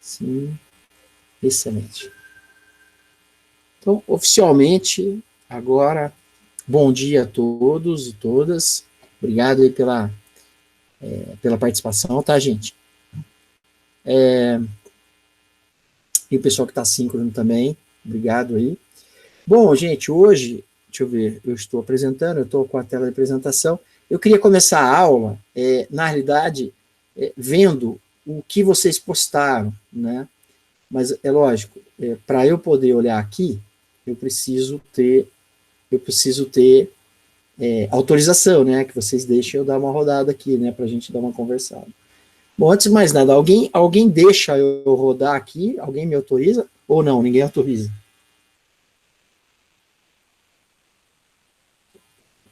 Sim, excelente. Então, oficialmente, agora, bom dia a todos e todas. Obrigado aí pela participação, tá, gente? E o pessoal que está síncrono também, obrigado aí. Bom, gente, hoje, deixa eu ver, eu estou apresentando, eu estou com a tela de apresentação. Eu queria começar a aula, na realidade, vendo o que vocês postaram, né? Mas é lógico, para eu poder olhar aqui, eu preciso ter autorização, né? Que vocês deixem eu dar uma rodada aqui, né? Para a gente dar uma conversada. Bom, antes de mais nada, alguém deixa eu rodar aqui? Alguém me autoriza? Ou não, ninguém autoriza?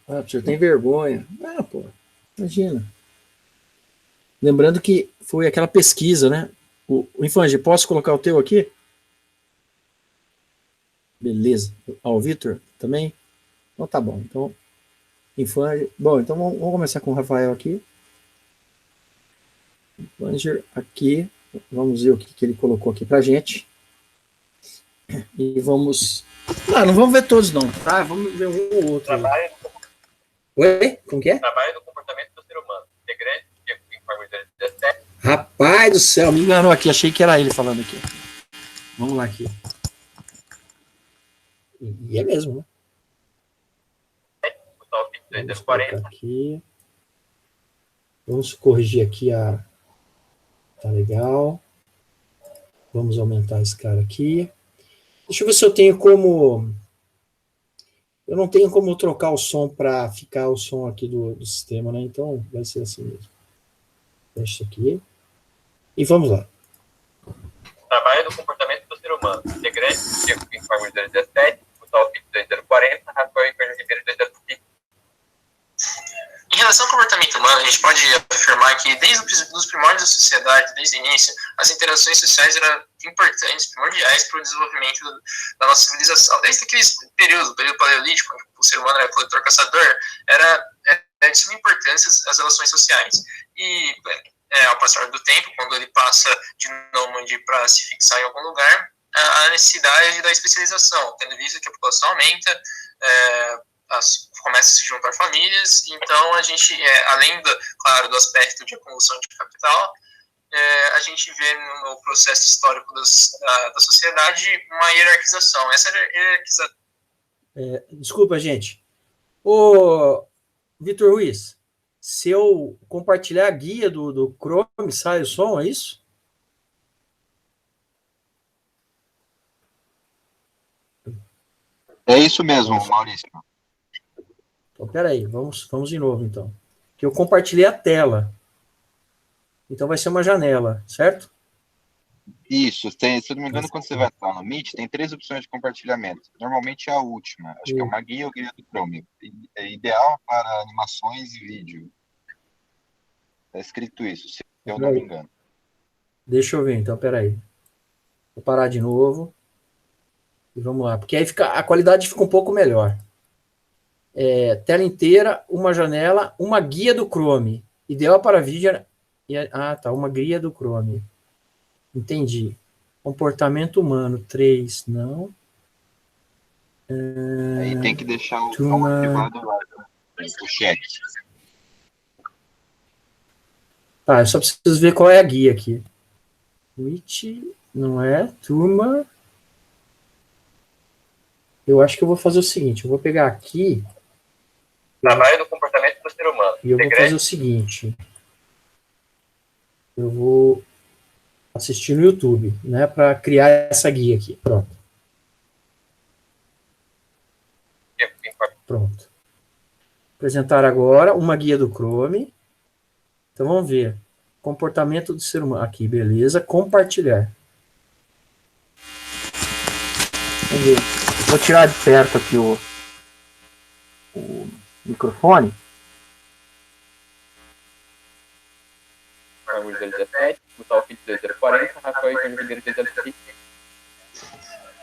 Ah, você tem vergonha. Ah, pô, imagina. Lembrando que foi aquela pesquisa, né? O Infange, posso colocar o teu aqui? Beleza. O Vitor também? Então tá bom. Então, Infange. Bom, então vamos começar com o Rafael aqui. Infanger aqui. Vamos ver o que ele colocou aqui pra gente. E vamos... não vamos ver todos não, tá? Vamos ver um ou outro. Trabalho. Oi? Como que é? Trabalho do comportamento do ser humano. Integrante de informe 2017. Rapaz do céu, me enganou aqui. Achei que era ele falando aqui. Vamos lá aqui. E é mesmo, né? O top Vamos 2040. aqui. Vamos corrigir aqui a... Tá legal. Vamos aumentar esse cara aqui. Deixa eu ver se eu tenho como... Eu não tenho como trocar o som para ficar o som aqui do sistema, né? Então vai ser assim mesmo. Deixa isso aqui. E vamos lá. Trabalho do comportamento do ser humano. Integrante de informe 2017. O top 2040. Rafael Ribeiro 2015. Em relação ao comportamento humano, a gente pode afirmar que desde os primórdios da sociedade, desde o início, as interações sociais eram importantes, primordiais para o desenvolvimento da nossa civilização. Desde aquele período paleolítico, onde o ser humano era coletor-caçador, era de suma importância as relações sociais. E ao passar do tempo, quando ele passa de nômade para se fixar em algum lugar, a necessidade da especialização, tendo visto que a população aumenta, começa a se juntar famílias, então a gente, além, claro, do aspecto de acumulação de capital, a gente vê no processo histórico da sociedade uma hierarquização. Essa hierarquização... Desculpa, gente. Ô, Vitor Ruiz, se eu compartilhar a guia do Chrome, sai o som, é isso? É isso mesmo, Maurício. Então, peraí, vamos de novo, então. Que eu compartilhei a tela. Então, vai ser uma janela, certo? Isso, se eu não me engano, quando você vai entrar no Meet, tem 3 opções de compartilhamento. Normalmente é a última, acho que é uma guia ou guia do Chrome. É ideal para animações e vídeo. Está escrito isso, se eu não me engano. Deixa eu ver, então, peraí. Vou parar de novo. E vamos lá, porque aí a qualidade fica um pouco melhor. Tela inteira, uma janela, uma guia do Chrome. Ideal para vídeo... tá, uma guia do Chrome. Entendi. Comportamento humano, 3, não. Aí tem que deixar o som ativado lá, o chat. Tá, eu só preciso ver qual é a guia aqui. Meet, não é, turma. Eu acho que eu vou fazer o seguinte, eu vou pegar aqui... Trabalho do comportamento do ser humano. E eu vou fazer o seguinte. Eu vou assistir no YouTube, né, para criar essa guia aqui. Pronto. Pronto. Apresentar agora uma guia do Chrome. Então vamos ver. Comportamento do ser humano. Aqui, beleza. Compartilhar. Vamos ver. Vou tirar de perto aqui o microfone.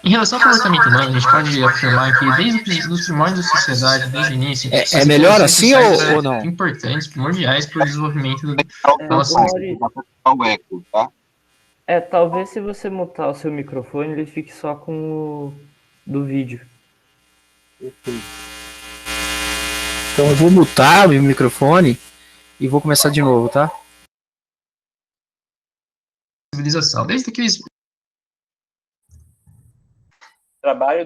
Em relação ao comportamento humano, a gente pode afirmar que desde os primórdios da sociedade, desde o início... É melhor assim ou não? Importantes, primordiais para o desenvolvimento da nossa... O eco, tá? Talvez se você mutar o seu microfone, ele fique só com o do vídeo. Perfeito. Então eu vou mutar o meu microfone e vou começar de novo, tá? Civilização. Desde aqueles Trabalho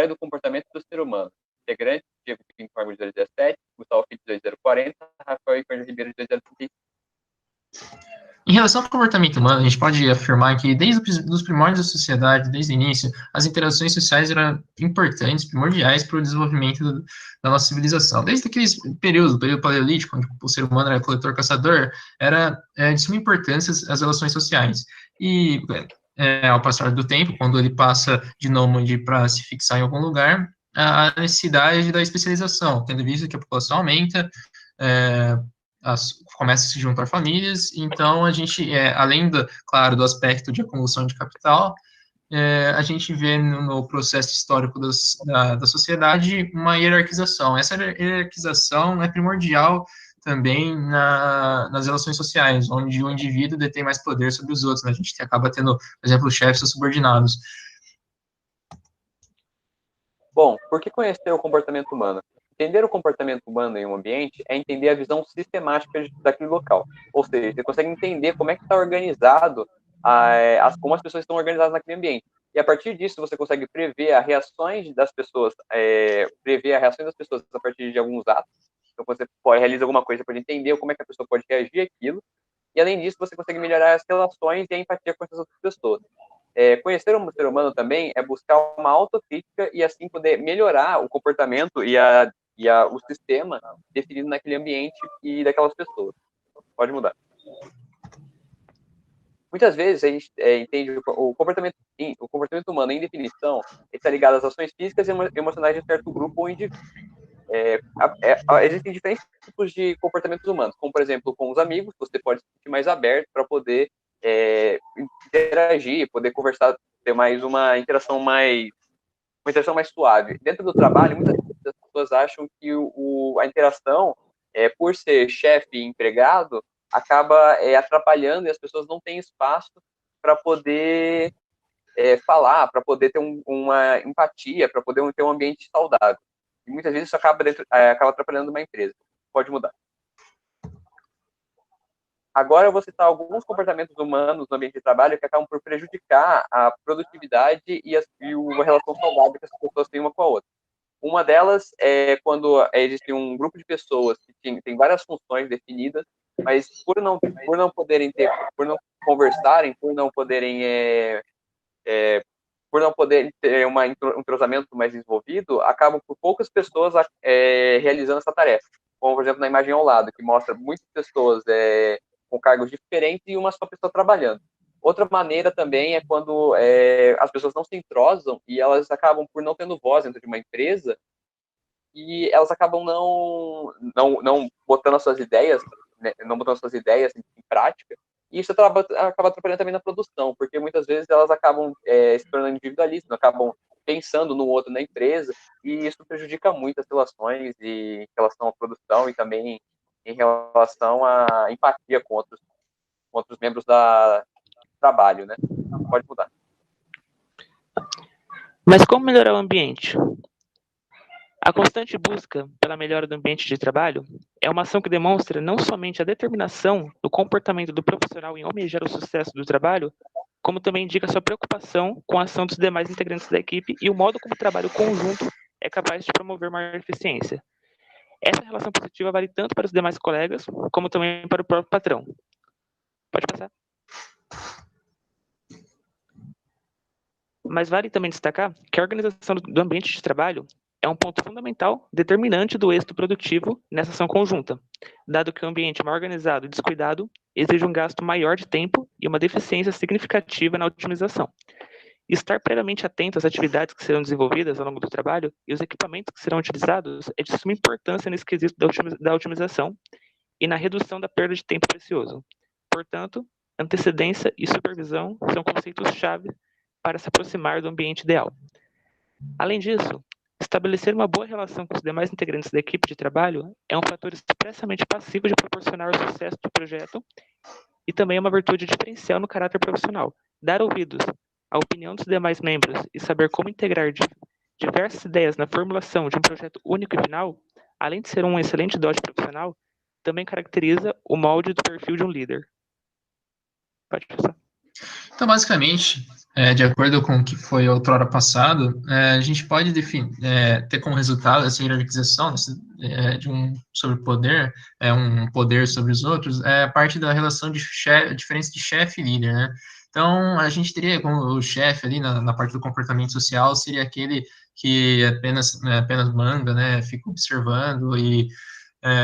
do comportamento do ser humano. Integrante, Diego Pinto Margo de 2017, Gustavo Filho de 2040, Rafael Icardo Ribeiro de 2035. Em relação ao comportamento humano, a gente pode afirmar que desde os primórdios da sociedade, desde o início, as interações sociais eram importantes, primordiais para o desenvolvimento da nossa civilização. Desde aqueles períodos, o período paleolítico, onde o ser humano era coletor-caçador, era de suma importância as relações sociais. E ao passar do tempo, quando ele passa de nômade para se fixar em algum lugar, a necessidade da especialização, tendo visto que a população aumenta, começa a se juntar famílias, então a gente, além, claro, do aspecto de acumulação de capital, a gente vê no processo histórico da sociedade uma hierarquização. Essa hierarquização é primordial também nas relações sociais, onde o indivíduo detém mais poder sobre os outros, né? A gente acaba tendo, por exemplo, chefes ou subordinados. Bom, por que conhecer o comportamento humano? Entender o comportamento humano em um ambiente é entender a visão sistemática daquele local. Ou seja, você consegue entender como é que está organizado, como as pessoas estão organizadas naquele ambiente. E a partir disso, você consegue prever as reações das pessoas, a partir de alguns atos. Então, você realizar alguma coisa para entender como é que a pessoa pode reagir àquilo. E, além disso, você consegue melhorar as relações e a empatia com essas outras pessoas. Conhecer o ser humano também é buscar uma autocrítica e assim poder melhorar o comportamento e o sistema definido naquele ambiente e daquelas pessoas. Pode mudar. Muitas vezes a gente entende o comportamento humano em definição está ligado às ações físicas e emocionais de um certo grupo ou indivíduo. Existem diferentes tipos de comportamentos humanos, como, por exemplo, com os amigos, você pode se sentir mais aberto para poder interagir, poder conversar, ter mais uma interação mais suave. Dentro do trabalho, muitas vezes as pessoas acham que a interação, por ser chefe e empregado, acaba atrapalhando e as pessoas não têm espaço para poder falar, para poder ter uma empatia, para poder ter um ambiente saudável. E muitas vezes isso acaba atrapalhando uma empresa. Pode mudar. Agora eu vou citar alguns comportamentos humanos no ambiente de trabalho que acabam por prejudicar a produtividade e a relação saudável que as pessoas têm uma com a outra. Uma delas é quando existe um grupo de pessoas que tem várias funções definidas, mas por não conversarem, por não poderem ter um entrosamento mais desenvolvido, acabam por poucas pessoas realizando essa tarefa. Como, por exemplo, na imagem ao lado, que mostra muitas pessoas com cargos diferentes e uma só pessoa trabalhando. Outra maneira também é quando as pessoas não se entrosam e elas acabam por não tendo voz dentro de uma empresa e elas acabam não botando as suas ideias, né, em prática, e isso acaba atrapalhando também na produção, porque muitas vezes elas acabam se tornando individualistas, acabam pensando no outro na empresa, e isso prejudica muito as relações em relação à produção e também em relação à empatia com outros membros do trabalho, né? Pode mudar. Mas como melhorar o ambiente? A constante busca pela melhora do ambiente de trabalho é uma ação que demonstra não somente a determinação do comportamento do profissional em almejar o sucesso do trabalho, como também indica sua preocupação com a ação dos demais integrantes da equipe e o modo como o trabalho conjunto é capaz de promover maior eficiência. Essa relação positiva vale tanto para os demais colegas, como também para o próprio patrão. Pode passar. Mas vale também destacar que a organização do ambiente de trabalho é um ponto fundamental, determinante do êxito produtivo nessa ação conjunta, dado que o ambiente mal organizado e descuidado exige um gasto maior de tempo e uma deficiência significativa na otimização. Estar previamente atento às atividades que serão desenvolvidas ao longo do trabalho e os equipamentos que serão utilizados é de suma importância nesse quesito da otimização e na redução da perda de tempo precioso. Portanto, antecedência e supervisão são conceitos-chave para se aproximar do ambiente ideal. Além disso, estabelecer uma boa relação com os demais integrantes da equipe de trabalho é um fator expressamente passivo de proporcionar o sucesso do projeto e também é uma virtude diferencial no caráter profissional. Dar ouvidos à opinião dos demais membros e saber como integrar diversas ideias na formulação de um projeto único e final, além de ser um excelente dote profissional, também caracteriza o molde do perfil de um líder. Pode passar. Então, basicamente, de acordo com o que foi outrora passado, a gente pode ter como resultado essa hierarquização sobre poder, um poder sobre os outros, a parte da relação de diferença de chefe e líder, né? Então, a gente teria como o chefe ali na parte do comportamento social, seria aquele que apenas manda, né? Fica observando e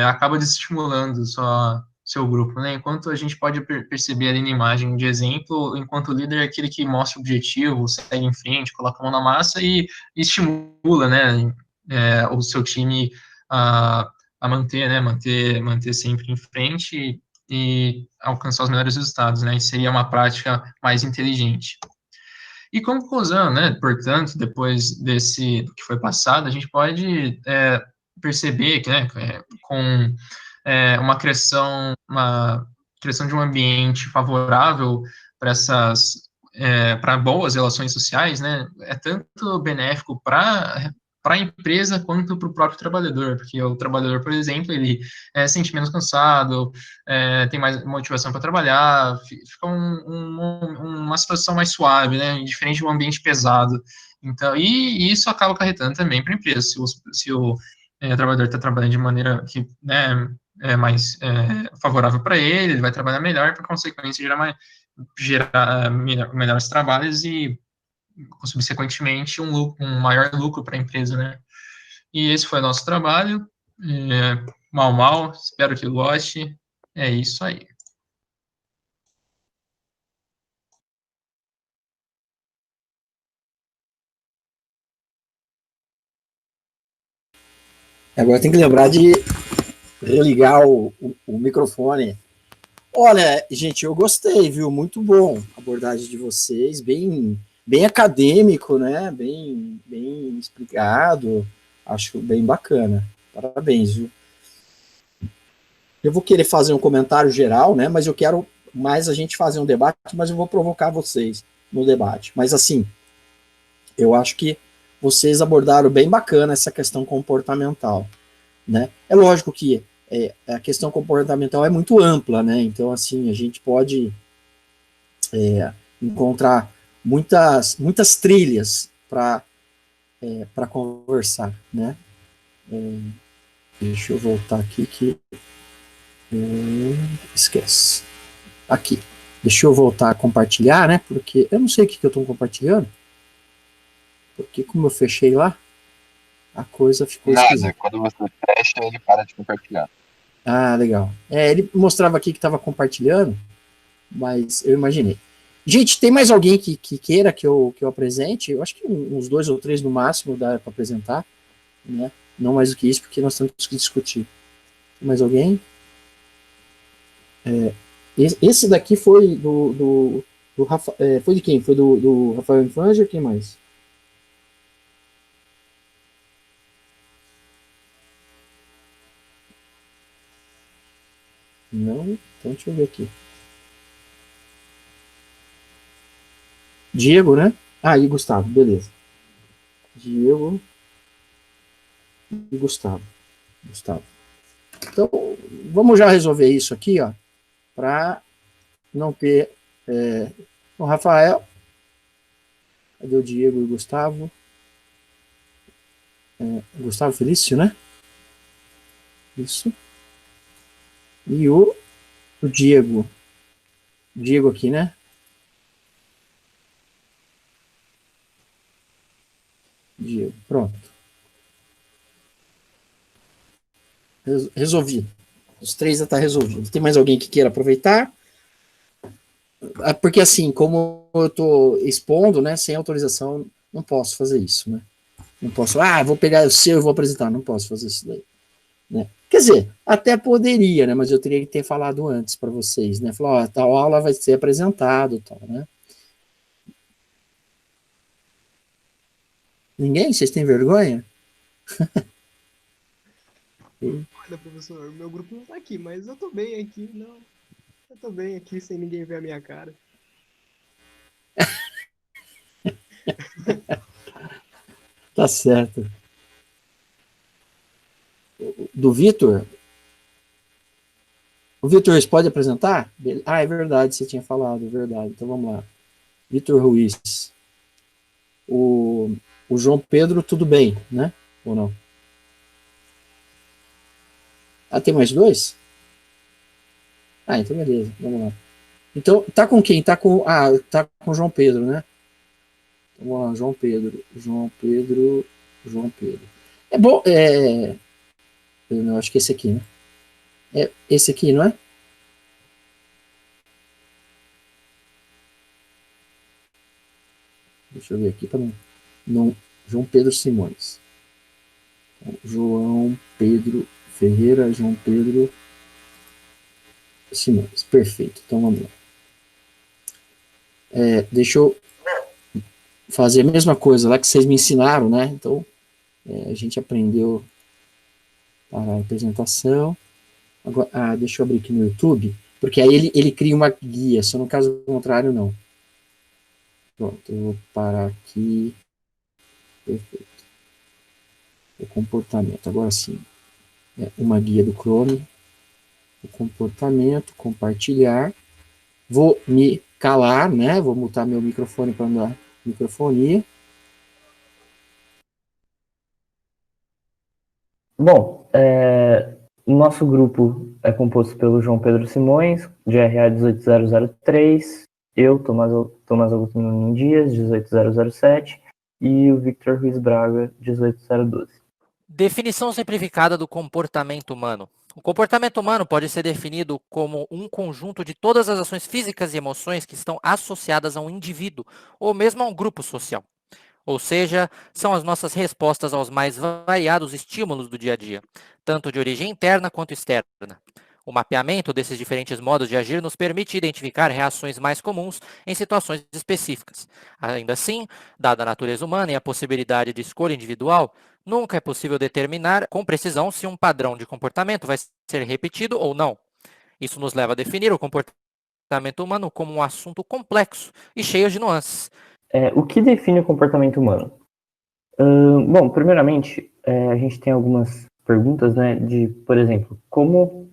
acaba desestimulando seu grupo, né? Enquanto a gente pode perceber ali na imagem de exemplo, enquanto o líder é aquele que mostra o objetivo, segue em frente, coloca a mão na massa e estimula, né, o seu time a manter, né, manter sempre em frente e alcançar os melhores resultados, né? Isso seria uma prática mais inteligente. E conclusão, né, portanto, depois do que foi passado, a gente pode perceber que, né, com uma criação de um ambiente favorável para boas relações sociais, né, é tanto benéfico para a empresa quanto para o próprio trabalhador, porque o trabalhador, por exemplo, ele sente menos cansado, tem mais motivação para trabalhar, fica uma situação mais suave, né, diferente de um ambiente pesado. Então, e isso acaba acarretando também para a empresa, se o trabalhador está trabalhando de maneira que, né, é mais favorável para ele vai trabalhar melhor, por consequência, gerar melhores trabalhos e, subsequentemente, um maior lucro para a empresa, né? E esse foi o nosso trabalho. Mal, espero que goste. É isso aí. Agora tem que lembrar de religar o microfone. Olha, gente, eu gostei, viu? Muito bom a abordagem de vocês, bem acadêmico, né? Bem explicado. Acho bem bacana. Parabéns, viu? Eu vou querer fazer um comentário geral, né? Mas eu quero mais a gente fazer um debate, mas eu vou provocar vocês no debate. Mas assim, eu acho que vocês abordaram bem bacana essa questão comportamental, né? É lógico que a questão comportamental é muito ampla, né? Então, assim, a gente pode encontrar muitas trilhas para conversar, né? Deixa eu voltar aqui que esquece. Aqui. Deixa eu voltar a compartilhar, né? Porque eu não sei o que eu estou compartilhando. Porque como eu fechei lá, a coisa ficou esquisita. Quando você fecha, ele para de compartilhar. Ah, legal. Ele mostrava aqui que estava compartilhando, mas eu imaginei. Gente, tem mais alguém que queira que eu apresente? Eu acho que uns 2 ou 3 no máximo dá para apresentar, né? Não mais do que isso, porque nós temos que discutir. Tem mais alguém? Esse daqui foi do Rafael. Foi de quem? Foi do Rafael Infanja? Quem mais? Não? Então deixa eu ver aqui. Diego, né? Ah, e Gustavo, beleza. Diego e Gustavo. Então, vamos já resolver isso aqui, ó, para não ter o Rafael. Cadê o Diego e o Gustavo? Gustavo Felício, né? Isso. E o Diego. Diego aqui, né? Diego, pronto. Resolvido. Os 3 já está resolvido. Tem mais alguém que queira aproveitar? Porque assim, como eu estou expondo, né, sem autorização, não posso fazer isso, né? Não posso, vou pegar o seu e vou apresentar. Não posso fazer isso daí, né? Quer dizer, até poderia, né? Mas eu teria que ter falado antes para vocês, né? Falar, tal aula vai ser apresentado, tal, né? Ninguém? Vocês têm vergonha? Olha, professor, meu grupo não tá aqui, mas eu tô bem aqui, não. Eu tô bem aqui sem ninguém ver a minha cara. Tá certo. Do Vitor? O Vitor, você pode apresentar? Ah, é verdade, você tinha falado, é verdade. Então vamos lá. Vitor Ruiz. O João Pedro, tudo bem, né? Ou não? Ah, tem mais dois? Ah, então beleza, vamos lá. Então, tá com quem? Tá com o João Pedro, né? Então, vamos lá, João Pedro. João Pedro. É bom, eu não, acho que esse aqui, né? É esse aqui, não é? Deixa eu ver aqui para não. João Pedro Simões. João Pedro Ferreira, João Pedro Simões. Perfeito. Então vamos lá. Deixa eu fazer a mesma coisa lá que vocês me ensinaram, né? Então, a gente aprendeu para a apresentação. Agora, deixa eu abrir aqui no YouTube, porque aí ele cria uma guia, só no caso contrário, não. Pronto, eu vou parar aqui. Perfeito. O comportamento, agora sim. Uma guia do Chrome. O comportamento, compartilhar. Vou me calar, né? Vou mutar meu microfone para não dar microfonia. Bom, o nosso grupo é composto pelo João Pedro Simões, de RA 18003, eu, Tomás Augusto Nunes Dias, 18007, e o Victor Ruiz Braga, 18012. Definição simplificada do comportamento humano. O comportamento humano pode ser definido como um conjunto de todas as ações físicas e emoções que estão associadas a um indivíduo ou mesmo a um grupo social. Ou seja, são as nossas respostas aos mais variados estímulos do dia a dia, tanto de origem interna quanto externa. O mapeamento desses diferentes modos de agir nos permite identificar reações mais comuns em situações específicas. Ainda assim, dada a natureza humana e a possibilidade de escolha individual, nunca é possível determinar com precisão se um padrão de comportamento vai ser repetido ou não. Isso nos leva a definir o comportamento humano como um assunto complexo e cheio de nuances. O que define o comportamento humano? Bom, primeiramente, a gente tem algumas perguntas, né, de, por exemplo, como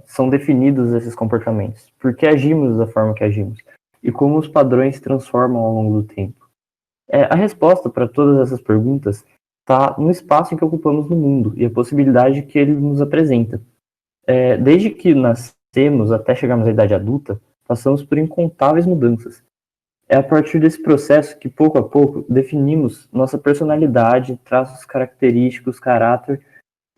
são definidos esses comportamentos? Por que agimos da forma que agimos? E como os padrões se transformam ao longo do tempo? A resposta para todas essas perguntas está no espaço em que ocupamos no mundo e a possibilidade que ele nos apresenta. Desde que nascemos até chegarmos à idade adulta, passamos por incontáveis mudanças. É a partir desse processo que, pouco a pouco, definimos nossa personalidade, traços característicos, caráter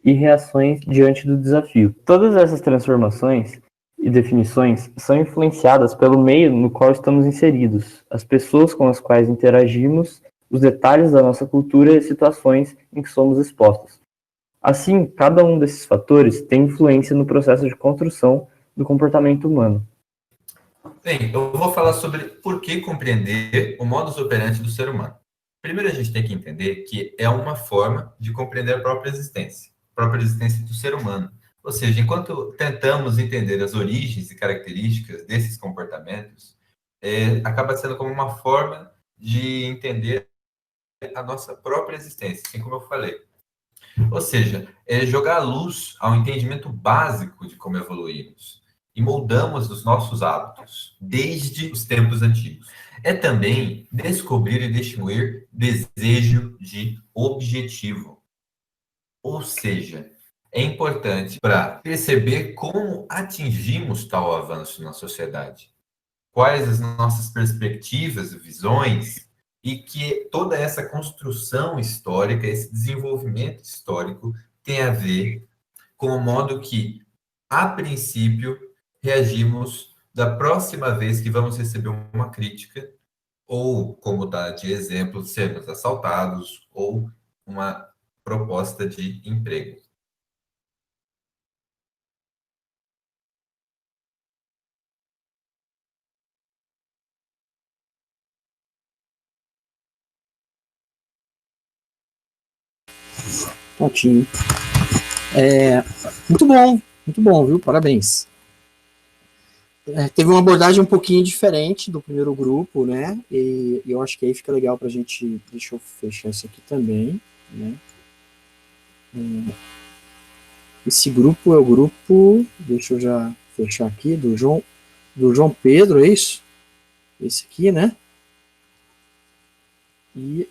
e reações diante do desafio. Todas essas transformações e definições são influenciadas pelo meio no qual estamos inseridos, as pessoas com as quais interagimos, os detalhes da nossa cultura e as situações em que somos expostos. Assim, cada um desses fatores tem influência no processo de construção do comportamento humano. Bem, eu vou falar sobre por que compreender o modus operandi do ser humano. Primeiro, a gente tem que entender que é uma forma de compreender a própria existência do ser humano. Ou seja, enquanto tentamos entender as origens e características desses comportamentos, acaba sendo como uma forma de entender a nossa própria existência, assim como eu falei. Ou seja, é jogar a luz ao entendimento básico de como evoluímos e moldamos os nossos hábitos desde os tempos antigos. É também descobrir e distinguir desejo de objetivo. Ou seja, é importante para perceber como atingimos tal avanço na sociedade, quais as nossas perspectivas, visões, e que toda essa construção histórica, esse desenvolvimento histórico tem a ver com o modo que, a princípio, reagimos da próxima vez que vamos receber uma crítica, ou, como dá de exemplo, sermos assaltados, ou uma proposta de emprego. Pontinho. Muito bom, viu? Parabéns. teve uma abordagem um pouquinho diferente do primeiro grupo, né? E eu acho que aí fica legal para a gente. Deixa eu fechar isso aqui também, né? Esse grupo é o grupo. Deixa eu já fechar aqui do João Pedro, é isso? Esse aqui, né? E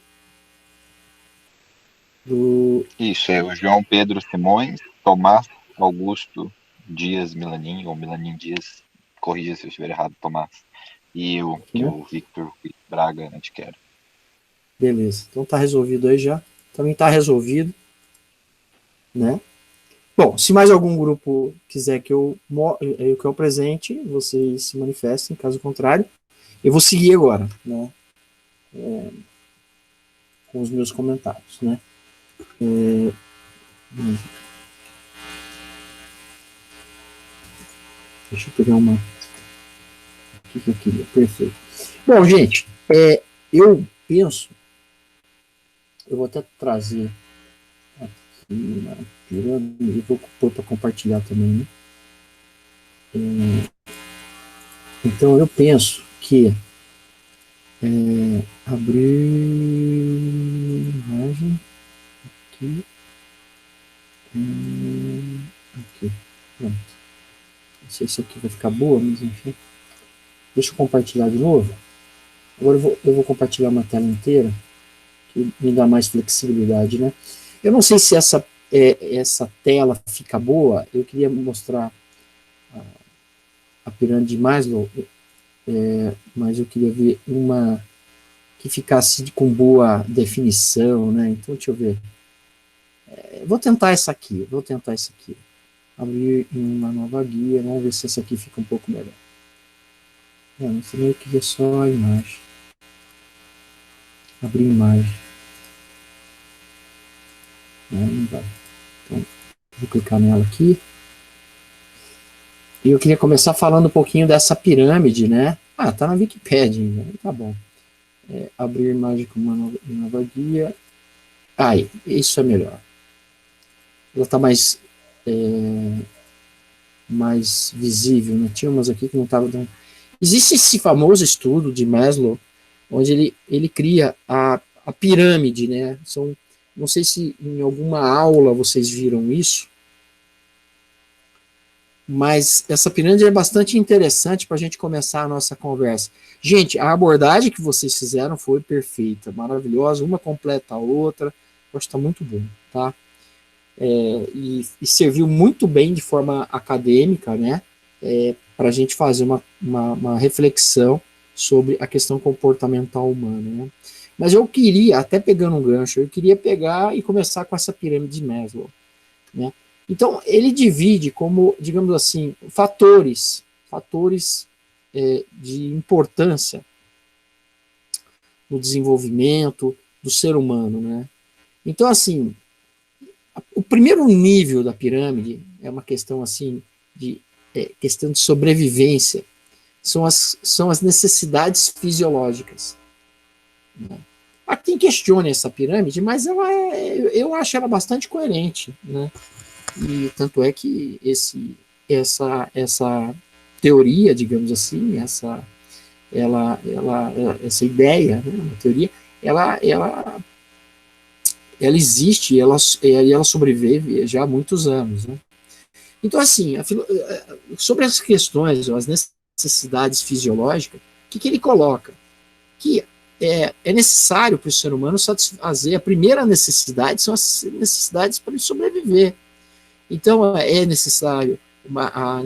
Isso, é o João Pedro Simões, Tomás Augusto Dias Milanin, ou Milanin Dias, corrija se eu estiver errado, Tomás, e eu, que é o Victor Braga Antiquero. Beleza, então tá resolvido aí já. Também tá resolvido, né? Bom, se mais algum grupo quiser que eu apresente, vocês se manifestem, caso contrário. Eu vou seguir agora, né? Com os meus comentários, né? Deixa eu pegar uma. O que eu queria? Perfeito. Bom, gente, eu penso. Eu vou até trazer aqui na pirâmide. Eu vou pôr para compartilhar também, né? Então, eu penso que abrir imagem aqui. Aqui. Pronto. Não sei se aqui vai ficar boa, mas enfim. Deixa eu compartilhar de novo. Agora eu vou compartilhar uma tela inteira, que me dá mais flexibilidade, né? Eu não sei se essa tela fica boa. Eu queria mostrar a pirâmide de Maslow, mas eu queria ver uma que ficasse com boa definição, né? Então, deixa eu ver. Vou tentar essa aqui. Abrir em uma nova guia. Vamos ver se essa aqui fica um pouco melhor. Não sei nem o que é só a imagem. Abrir imagem. Não vai. Então, vou clicar nela aqui. E eu queria começar falando um pouquinho dessa pirâmide, né? Tá na Wikipedia ainda. Tá bom. Abrir imagem com uma nova guia. Aí, isso é melhor. Ela está mais visível, né? Tinha umas aqui que não estava dando. Existe esse famoso estudo de Maslow, onde ele cria a pirâmide, né? Não sei se em alguma aula vocês viram isso, mas essa pirâmide é bastante interessante para a gente começar a nossa conversa. Gente, a abordagem que vocês fizeram foi perfeita, maravilhosa, uma completa a outra, eu acho que está muito bom, tá? E serviu muito bem de forma acadêmica, né? Para a gente fazer uma reflexão sobre a questão comportamental humana, né? Mas eu queria, até pegando um gancho, eu queria pegar e começar com essa pirâmide de Maslow, né? Então, ele divide como, digamos assim, fatores de importância no desenvolvimento do ser humano, né? Então, assim, o primeiro nível da pirâmide é uma questão assim questão de sobrevivência, são as necessidades fisiológicas, né? Há quem questione essa pirâmide, mas eu acho ela bastante coerente, né? E tanto é que essa teoria, digamos assim, essa ideia, né, uma teoria, ela existe e ela sobrevive já há muitos anos, né? Então, assim, sobre as questões, as necessidades fisiológicas, o que ele coloca? Que é necessário para o ser humano satisfazer a primeira necessidade, são as necessidades para ele sobreviver. Então, é necessário a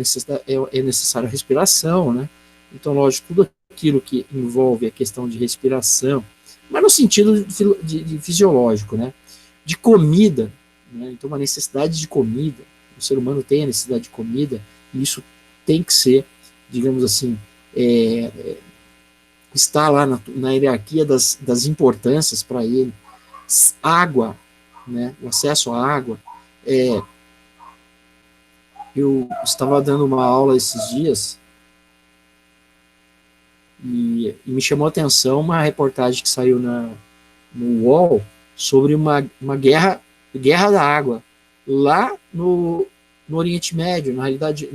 respiração, né? Então, lógico, tudo aquilo que envolve a questão de respiração, mas no sentido de fisiológico, né? De comida, né? Então, uma necessidade de comida. O ser humano tem a necessidade de comida, e isso tem que ser, digamos assim, está lá na hierarquia das importâncias para ele. Água, né? O acesso à água. Eu estava dando uma aula esses dias e me chamou a atenção uma reportagem que saiu no UOL sobre uma guerra da água lá no Oriente Médio, na realidade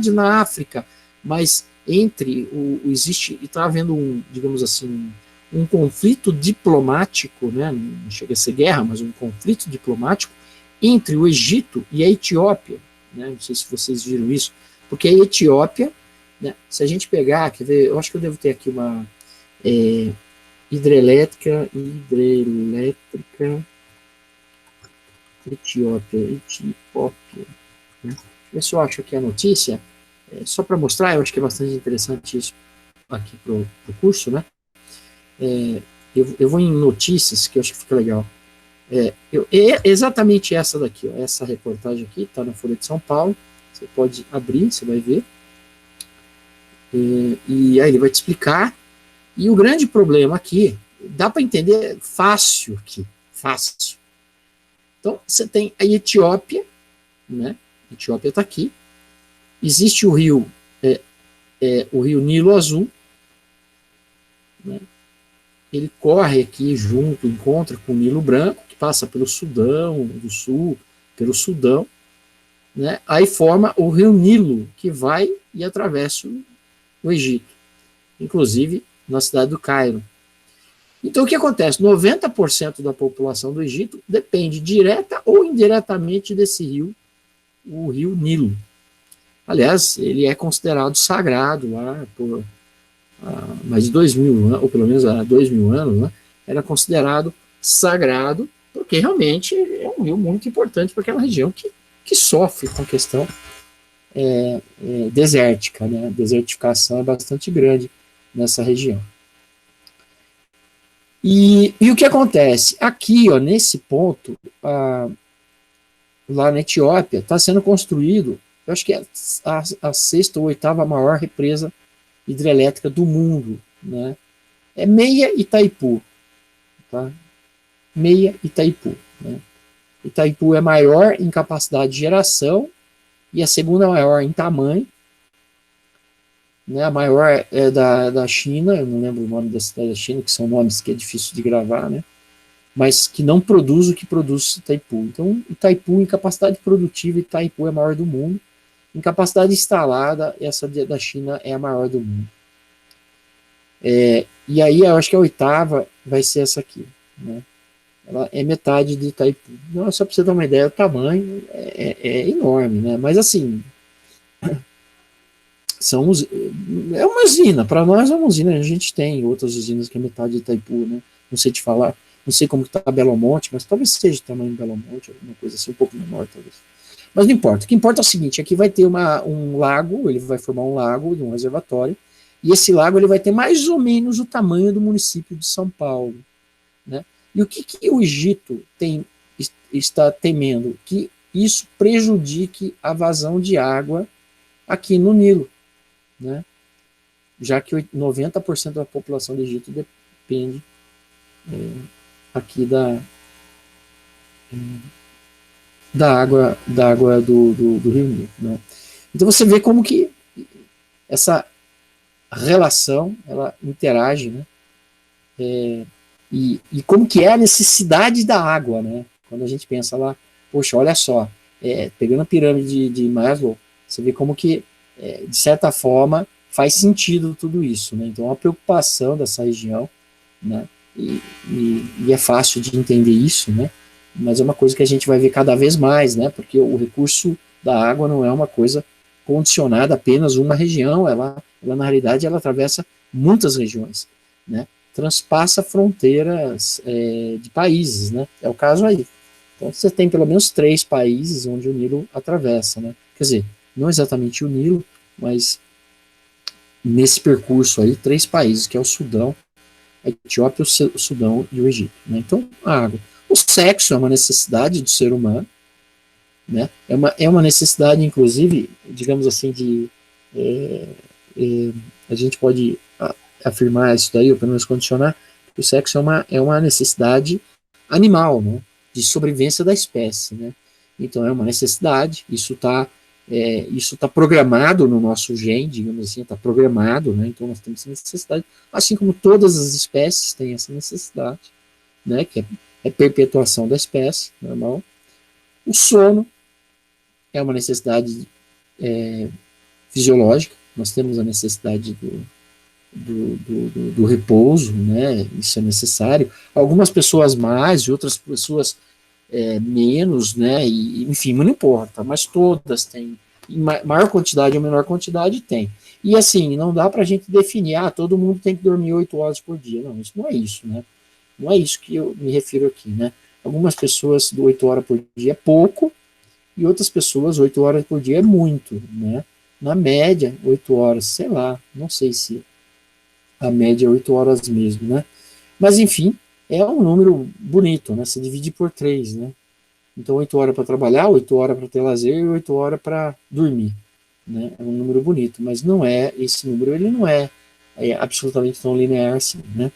na África, mas existe, e está havendo digamos assim, um conflito diplomático, né, não chega a ser guerra, mas um conflito diplomático entre o Egito e a Etiópia, né, não sei se vocês viram isso, porque a Etiópia, né, se a gente pegar, quer ver, eu acho que eu devo ter aqui uma hidrelétrica, Etiópia, né? Deixa eu ver se eu acho aqui a notícia, só para mostrar, eu acho que é bastante interessante isso aqui para o curso, né? Eu vou em notícias, que eu acho que fica legal. É exatamente essa daqui, ó, essa reportagem aqui, está na Folha de São Paulo, você pode abrir, você vai ver, e aí ele vai te explicar, e o grande problema aqui, dá para entender fácil aqui, fácil. Então, você tem a Etiópia, né? A Etiópia está aqui, existe o rio Nilo Azul, né? Ele corre aqui junto, encontra com o Nilo Branco, que passa pelo Sudão do Sul, pelo Sudão, né? Aí forma o rio Nilo, que vai e atravessa o Egito, inclusive na cidade do Cairo. Então, o que acontece? 90% da população do Egito depende direta ou indiretamente desse rio, o rio Nilo. Aliás, ele é considerado sagrado lá por mais de 2.000 anos, ou pelo menos há 2.000 anos, né, era considerado sagrado, porque realmente é um rio muito importante para aquela região que sofre com a questão desértica, né? A desertificação é bastante grande nessa região. E o que acontece? Aqui, ó, nesse ponto, lá na Etiópia, está sendo construído, eu acho que é a sexta ou oitava maior represa hidrelétrica do mundo, né? É Meia Itaipu, tá? Meia Itaipu, né? Itaipu é maior em capacidade de geração e a segunda maior em tamanho, né? A maior é da China, eu não lembro o nome da cidade da China, que são nomes que é difícil de gravar, né? Mas que não produz o que produz Itaipu. Então, Itaipu, em capacidade produtiva, Itaipu é a maior do mundo. Em capacidade instalada, essa da China é a maior do mundo. E aí, eu acho que a oitava vai ser essa aqui, né? Ela é metade de Itaipu. Não, só para você dar uma ideia, o tamanho é enorme, né? Mas assim, é uma usina, para nós é uma usina, a gente tem outras usinas que é metade de Itaipu, né? Não sei te falar, não sei como está Belo Monte, mas talvez seja o tamanho de Belo Monte, alguma coisa assim, um pouco menor talvez. Mas não importa, o que importa é o seguinte, aqui vai ter um lago, ele vai formar um lago, um reservatório, e esse lago ele vai ter mais ou menos o tamanho do município de São Paulo, né? E o que o Egito está temendo? Que isso prejudique a vazão de água aqui no Nilo, né? Já que 90% da população do Egito depende aqui da água do Rio Nilo, né? Então você vê como que essa relação ela interage, né? E como que é a necessidade da água, né? Quando a gente pensa lá, poxa, olha só, pegando a pirâmide de Maslow, você vê como que, de certa forma, faz sentido tudo isso, né? Então, a preocupação dessa região, né? E é fácil de entender isso, né? Mas é uma coisa que a gente vai ver cada vez mais, né? Porque o recurso da água não é uma coisa condicionada a apenas uma região, ela na realidade, ela atravessa muitas regiões, né? Transpassa fronteiras de países, né? É o caso aí. Então, você tem pelo menos 3 países onde o Nilo atravessa, né? Quer dizer, não exatamente o Nilo, mas nesse percurso aí, 3 países, que é o Sudão, a Etiópia, o Sudão e o Egito, né? Então, a água. O sexo é uma necessidade do ser humano, né? É uma necessidade, inclusive, digamos assim, a gente pode afirmar isso daí, ou pelo menos condicionar, que o sexo é uma necessidade animal, né? De sobrevivência da espécie, né? Então, é uma necessidade, isso tá programado no nosso gene, digamos assim, está programado, né? Então nós temos essa necessidade, assim como todas as espécies têm essa necessidade, né? Que é perpetuação da espécie, normal. O sono é uma necessidade fisiológica, nós temos a necessidade do repouso, né? Isso é necessário. Algumas pessoas mais e outras pessoas menos, né? E, enfim, não importa, mas todas têm. Em maior quantidade ou menor quantidade tem. E assim, não dá para a gente definir, todo mundo tem que dormir 8 horas por dia. Não, isso não é isso, né? Não é isso que eu me refiro aqui, né? Algumas pessoas, 8 horas por dia é pouco, e outras pessoas, 8 horas por dia é muito, né? Na média, 8 horas, sei lá, não sei se a média é 8 horas mesmo, né? Mas, enfim, é um número bonito, né? Se divide por 3, né? Então, 8 horas para trabalhar, 8 horas para ter lazer e 8 horas para dormir, né? É um número bonito, mas não é, esse número, ele não é absolutamente tão linear assim, né?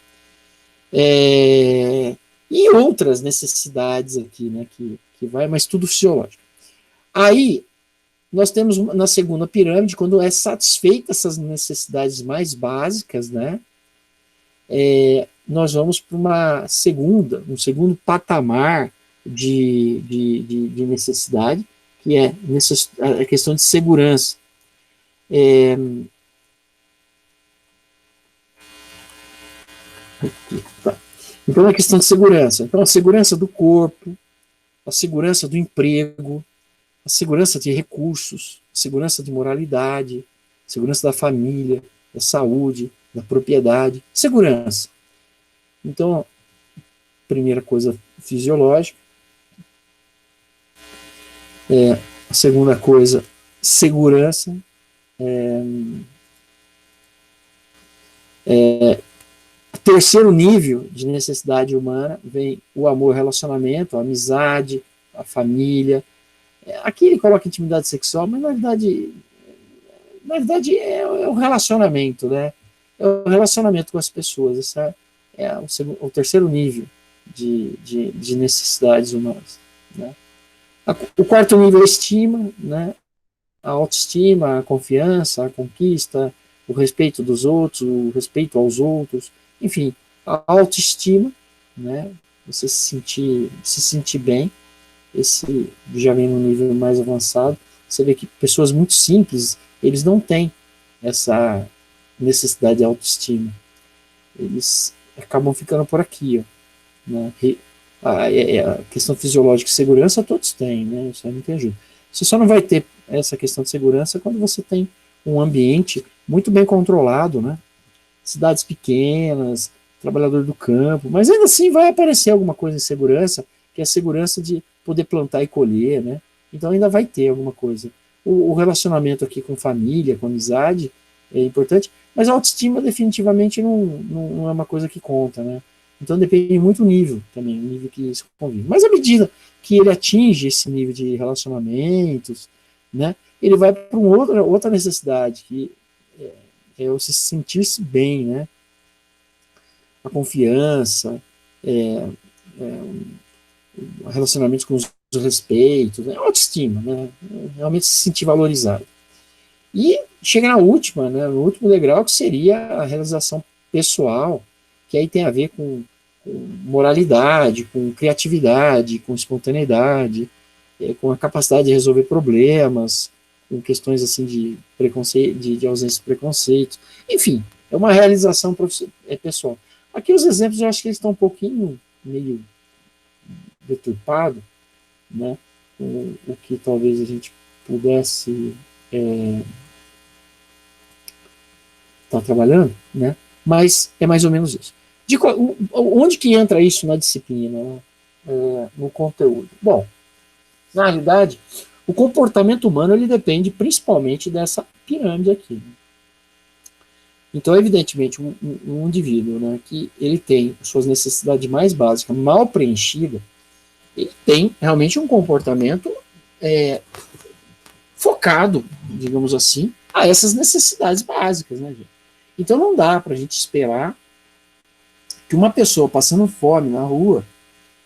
E outras necessidades aqui, né? Que vai, mas tudo fisiológico. Aí, nós temos na segunda pirâmide, quando é satisfeita essas necessidades mais básicas, né? Nós vamos para um segundo patamar de necessidade, que é a questão de segurança. Então, a questão de segurança. Então, a segurança do corpo, a segurança do emprego, a segurança de recursos, a segurança de moralidade, a segurança da família, da saúde, da propriedade, segurança. Então, primeira coisa fisiológica. A segunda coisa, segurança. Terceiro nível de necessidade humana vem o amor, relacionamento, a amizade, a família. Aqui ele coloca intimidade sexual, mas na verdade é o relacionamento, né? É o relacionamento com as pessoas. Esse é o terceiro nível de necessidades humanas, né? O quarto nível é a estima, né? A autoestima, a confiança, a conquista, o respeito dos outros, o respeito aos outros, enfim, a autoestima, né? Você se sentir bem. Esse já vem no nível mais avançado. Você vê que pessoas muito simples, eles não têm essa necessidade de autoestima. Eles acabam ficando por aqui, ó, né? A questão fisiológica e segurança todos têm, né? Isso aí não tem ajuda. Você só não vai ter essa questão de segurança quando você tem um ambiente muito bem controlado, né? Cidades pequenas, trabalhador do campo, mas ainda assim vai aparecer alguma coisa em segurança, que é a segurança de poder plantar e colher, né? Então ainda vai ter alguma coisa. O relacionamento aqui com família, com amizade, é importante, mas a autoestima definitivamente não é uma coisa que conta, né? Então depende muito do nível também, o nível que se convive. Mas à medida que ele atinge esse nível de relacionamentos, né, ele vai para outra necessidade, que é você se sentir-se bem, né? A confiança, relacionamentos com os respeitos, né? Autoestima, né? Realmente se sentir valorizado. E chega na última, né? No último degrau, que seria a realização pessoal, que aí tem a ver com moralidade, com criatividade, com espontaneidade, com a capacidade de resolver problemas, com questões assim de preconceito, de ausência de preconceito. Enfim, é uma realização pessoal. Aqui os exemplos eu acho que eles estão um pouquinho meio deturpado, né? O que talvez a gente pudesse estar trabalhando, né? Mas é mais ou menos isso. Onde que entra isso na disciplina, né? No conteúdo? Bom, na realidade, o comportamento humano ele depende principalmente dessa pirâmide aqui, né? Então, evidentemente, um indivíduo, né, que ele tem suas necessidades mais básicas mal preenchidas, ele tem realmente um comportamento focado, digamos assim, a essas necessidades básicas, né, gente? Então não dá para a gente esperar que uma pessoa passando fome na rua,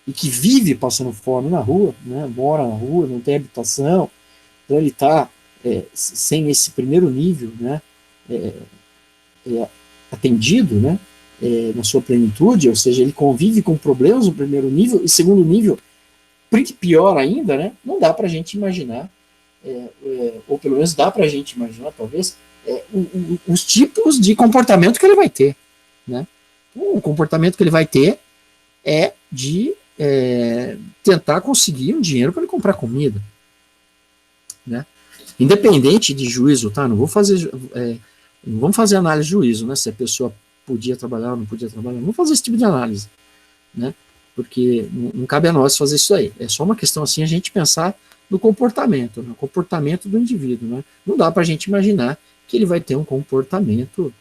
e que vive passando fome na rua, né, mora na rua, não tem habitação, então ele está sem esse primeiro nível, né, atendido, né, na sua plenitude, ou seja, ele convive com problemas no primeiro nível, e segundo nível, pior ainda, né, não dá para a gente imaginar, ou pelo menos dá para a gente imaginar, talvez, os tipos de comportamento que ele vai ter, né? O comportamento que ele vai ter é de tentar conseguir um dinheiro para ele comprar comida, né? Independente de juízo, tá? Não vou fazer, não vamos fazer análise de juízo, né? Se a pessoa podia trabalhar ou não podia trabalhar, não vamos fazer esse tipo de análise, né? Porque não cabe a nós fazer isso aí. É só uma questão assim a gente pensar no comportamento, no comportamento do indivíduo, né? Não dá para a gente imaginar que ele vai ter um comportamento,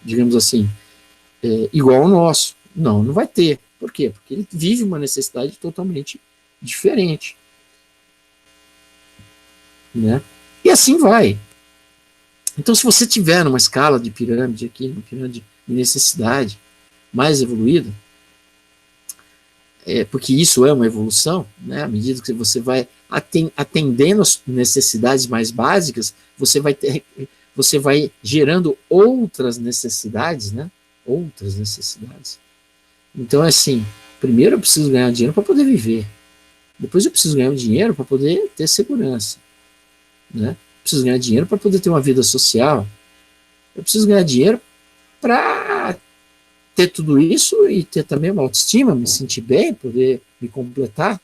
digamos assim, igual ao nosso. Não vai ter. Por quê? Porque ele vive uma necessidade totalmente diferente, né? E assim vai. Então, se você tiver numa escala de pirâmide aqui, uma pirâmide de necessidade mais evoluída, porque isso é uma evolução, né? À medida que você vai atendendo as necessidades mais básicas, você vai gerando outras necessidades, né? Outras necessidades. Então, assim, primeiro eu preciso ganhar dinheiro para poder viver. Depois eu preciso ganhar dinheiro para poder ter segurança, né? Preciso ganhar dinheiro para poder ter uma vida social. Eu preciso ganhar dinheiro para ter tudo isso e ter também uma autoestima, me sentir bem, poder me completar.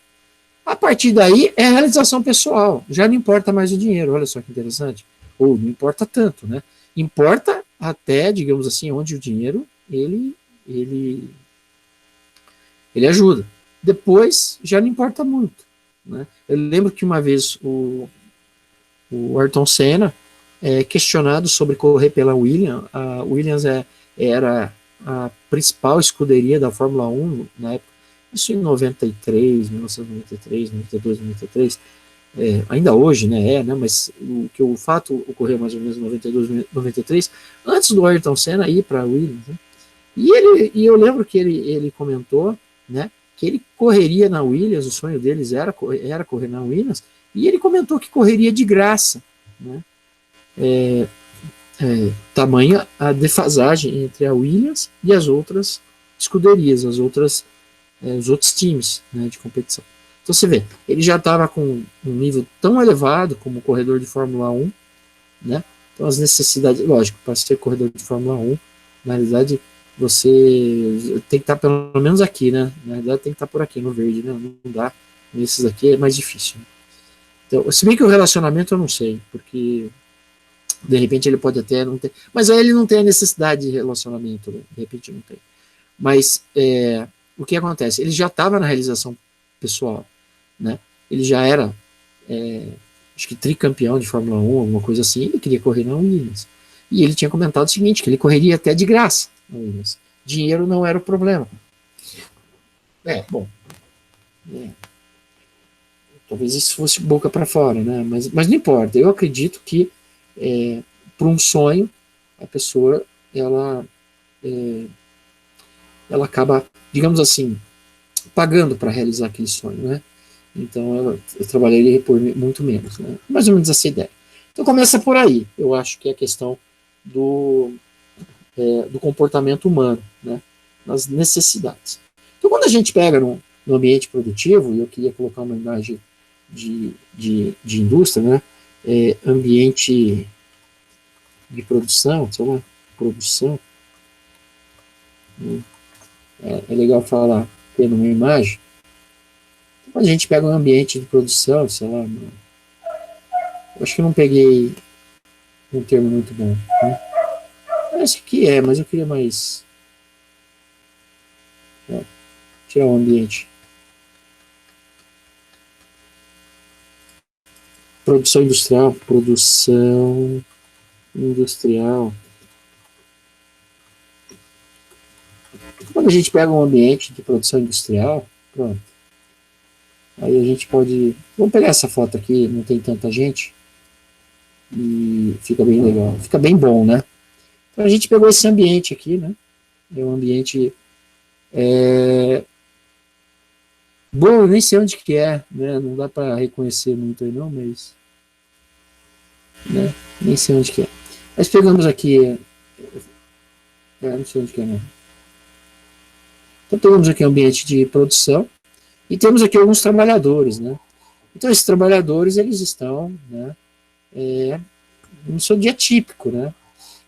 A partir daí é a realização pessoal. Já não importa mais o dinheiro, olha só que interessante. Ou não importa tanto, né? Importa até, digamos assim, onde o dinheiro ele ajuda. Depois já não importa muito, né? Eu lembro que uma vez o Ayrton Senna questionado sobre correr pela Williams. A Williams era a principal escuderia da Fórmula 1 na época, isso em 1993, 92, 93, ainda hoje, né, mas o fato ocorreu mais ou menos em 92, 93, antes do Ayrton Senna ir para a Williams, né? E eu lembro que ele comentou, né, que ele correria na Williams, o sonho deles era correr na Williams, e ele comentou que correria de graça, né? Tamanha a defasagem entre a Williams e as outras escuderias, os outros times, né, de competição. Então você vê, ele já estava com um nível tão elevado como corredor de Fórmula 1, né? Então as necessidades, lógico, para ser corredor de Fórmula 1, na realidade você tem que estar pelo menos aqui, né? Na realidade tem que estar por aqui no verde, né? Não dá, nesses aqui é mais difícil, né? Então, se bem que o relacionamento eu não sei, porque de repente ele pode até não ter, mas aí ele não tem a necessidade de relacionamento, né? De repente não tem. Mas o que acontece? Ele já estava na realização pessoal, né? Ele já era, acho que tricampeão de Fórmula 1, alguma coisa assim, ele queria correr na Williams. E ele tinha comentado o seguinte, que ele correria até de graça na Williams. Dinheiro não era o problema. Bom, talvez isso fosse boca para fora, né? Mas não importa. Eu acredito que para um sonho a pessoa ela acaba, digamos assim, pagando para realizar aquele sonho, né? Então eu trabalharia por muito menos, né? Mais ou menos essa ideia. Então começa por aí. Eu acho que é a questão do comportamento humano, né? Nas necessidades. Então quando a gente pega no ambiente produtivo, e eu queria colocar uma imagem de indústria, né? Ambiente de produção, sei lá, produção. É legal falar, tendo uma imagem. Quando a gente pega um ambiente de produção, sei lá, eu acho que eu não peguei um termo muito bom, né? Esse aqui mas eu queria mais tirar o ambiente. Produção industrial. Quando a gente pega um ambiente de produção industrial, pronto. Aí a gente pode... Vamos pegar essa foto aqui, não tem tanta gente. E fica bem legal. Fica bem bom, né? Então a gente pegou esse ambiente aqui, né? É um ambiente... Bom, eu nem sei onde que é, né? Não dá para reconhecer muito aí não, mas... Né? Nem sei onde que é. Mas pegamos aqui... não sei onde que é, não. Então temos aqui um ambiente de produção e temos aqui alguns trabalhadores, né? Então esses trabalhadores, eles estão, né, no seu dia típico, né?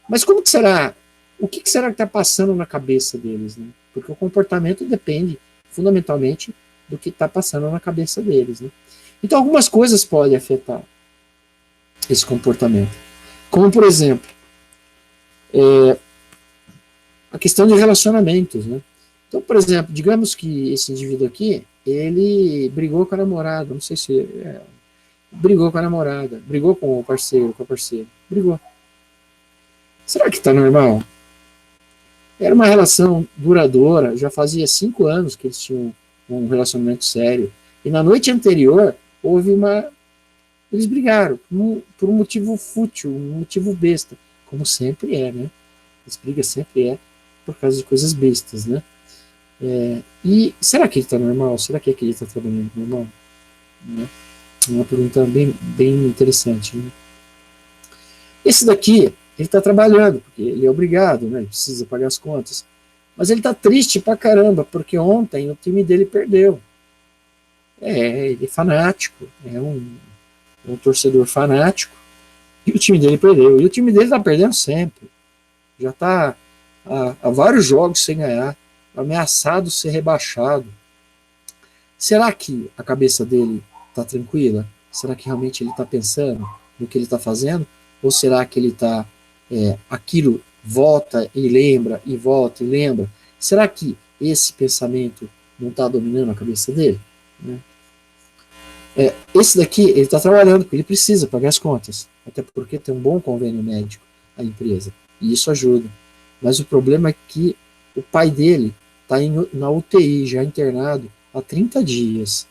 Mas como que será? O que será que está passando na cabeça deles, né? Porque o comportamento depende fundamentalmente do que está passando na cabeça deles, né? Então, algumas coisas podem afetar esse comportamento. Como, por exemplo, a questão de relacionamentos, né? Então, por exemplo, digamos que esse indivíduo aqui, ele brigou com a namorada, não sei se... brigou com a namorada, brigou com o parceiro, com a parceira, brigou. Será que está normal? Era uma relação duradoura, já fazia 5 anos que eles tinham um relacionamento sério, e na noite anterior houve uma... Eles brigaram por um motivo fútil, um motivo besta, como sempre é, né? As brigas sempre é por causa de coisas bestas, né? E será que ele está normal? Será que ele está trabalhando normal? Né? Uma pergunta bem interessante, né? Esse daqui, ele está trabalhando, porque ele é obrigado, né? Ele precisa pagar as contas. Mas ele está triste pra caramba, porque ontem o time dele perdeu. Ele é fanático, é um torcedor fanático, e o time dele perdeu. E o time dele está perdendo sempre. Já está há vários jogos sem ganhar, ameaçado ser rebaixado. Será que a cabeça dele está tranquila? Será que realmente ele está pensando no que ele está fazendo? Ou será que ele está... aquilo volta e lembra, e volta e lembra? Será que esse pensamento não está dominando a cabeça dele? Né? Esse daqui, ele está trabalhando, porque ele precisa pagar as contas. Até porque tem um bom convênio médico, a empresa. E isso ajuda. Mas o problema é que o pai dele está na UTI, já internado, há 30 dias.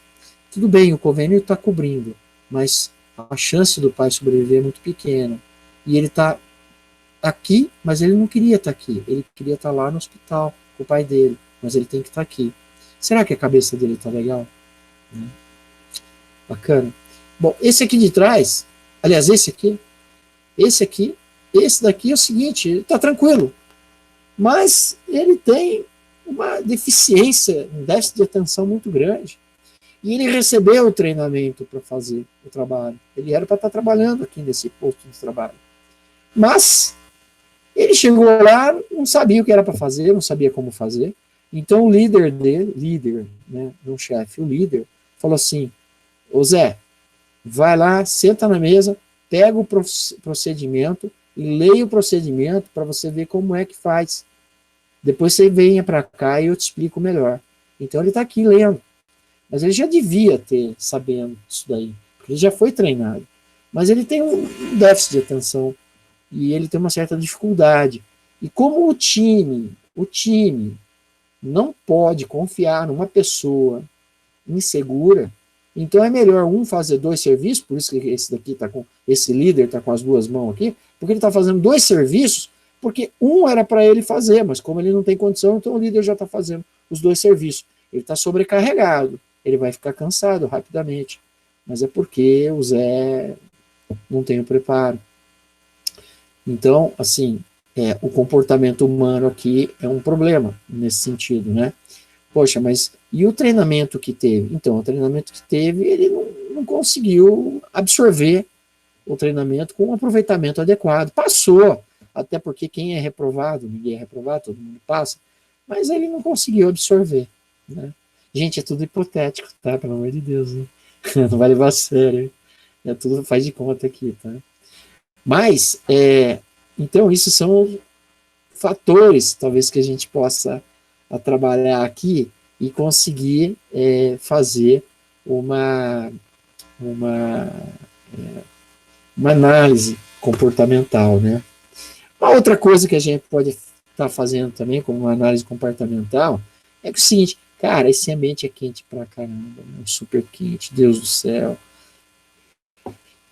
Tudo bem, o convênio está cobrindo, mas a chance do pai sobreviver é muito pequena. E ele está aqui, mas ele não queria estar aqui. Ele queria estar lá no hospital com o pai dele, mas ele tem que estar aqui. Será que a cabeça dele está legal? Bacana. Bom, esse aqui de trás, aliás, esse daqui é o seguinte, ele está tranquilo, mas ele tem uma deficiência, um déficit de atenção muito grande. E ele recebeu o treinamento para fazer o trabalho. Ele era para estar trabalhando aqui nesse posto de trabalho. Mas ele chegou lá, não sabia o que era para fazer, não sabia como fazer. Então o líder, né, não chefe, o líder, falou assim: ô Zé, vai lá, senta na mesa, pega o procedimento e leia o procedimento para você ver como é que faz. Depois você venha para cá e eu te explico melhor. Então ele está aqui lendo. Mas ele já devia ter sabendo isso daí, porque ele já foi treinado. Mas ele tem um déficit de atenção e ele tem uma certa dificuldade. E como o time não pode confiar numa pessoa insegura, então é melhor um fazer 2 serviços, por isso que esse líder está com as 2 mãos aqui, porque ele está fazendo 2 serviços, porque um era para ele fazer, mas como ele não tem condição, então o líder já está fazendo os 2 serviços. Ele está sobrecarregado, ele vai ficar cansado rapidamente, mas é porque o Zé não tem o preparo. Então, assim, o comportamento humano aqui é um problema nesse sentido, né? Poxa, mas e o treinamento que teve? Então, o treinamento que teve, ele não conseguiu absorver o treinamento com um aproveitamento adequado. Passou, até porque quem é reprovado, ninguém é reprovado, todo mundo passa, mas ele não conseguiu absorver, né? Gente, é tudo hipotético, tá? Pelo amor de Deus, né? Não vai levar a sério. Tudo faz de conta aqui, tá? Mas, então, isso são fatores, talvez, que a gente possa trabalhar aqui e conseguir fazer uma análise comportamental, né? Uma outra coisa que a gente pode estar fazendo também, como uma análise comportamental, é que o seguinte, cara, esse ambiente é quente pra caramba, né? Super quente, Deus do céu.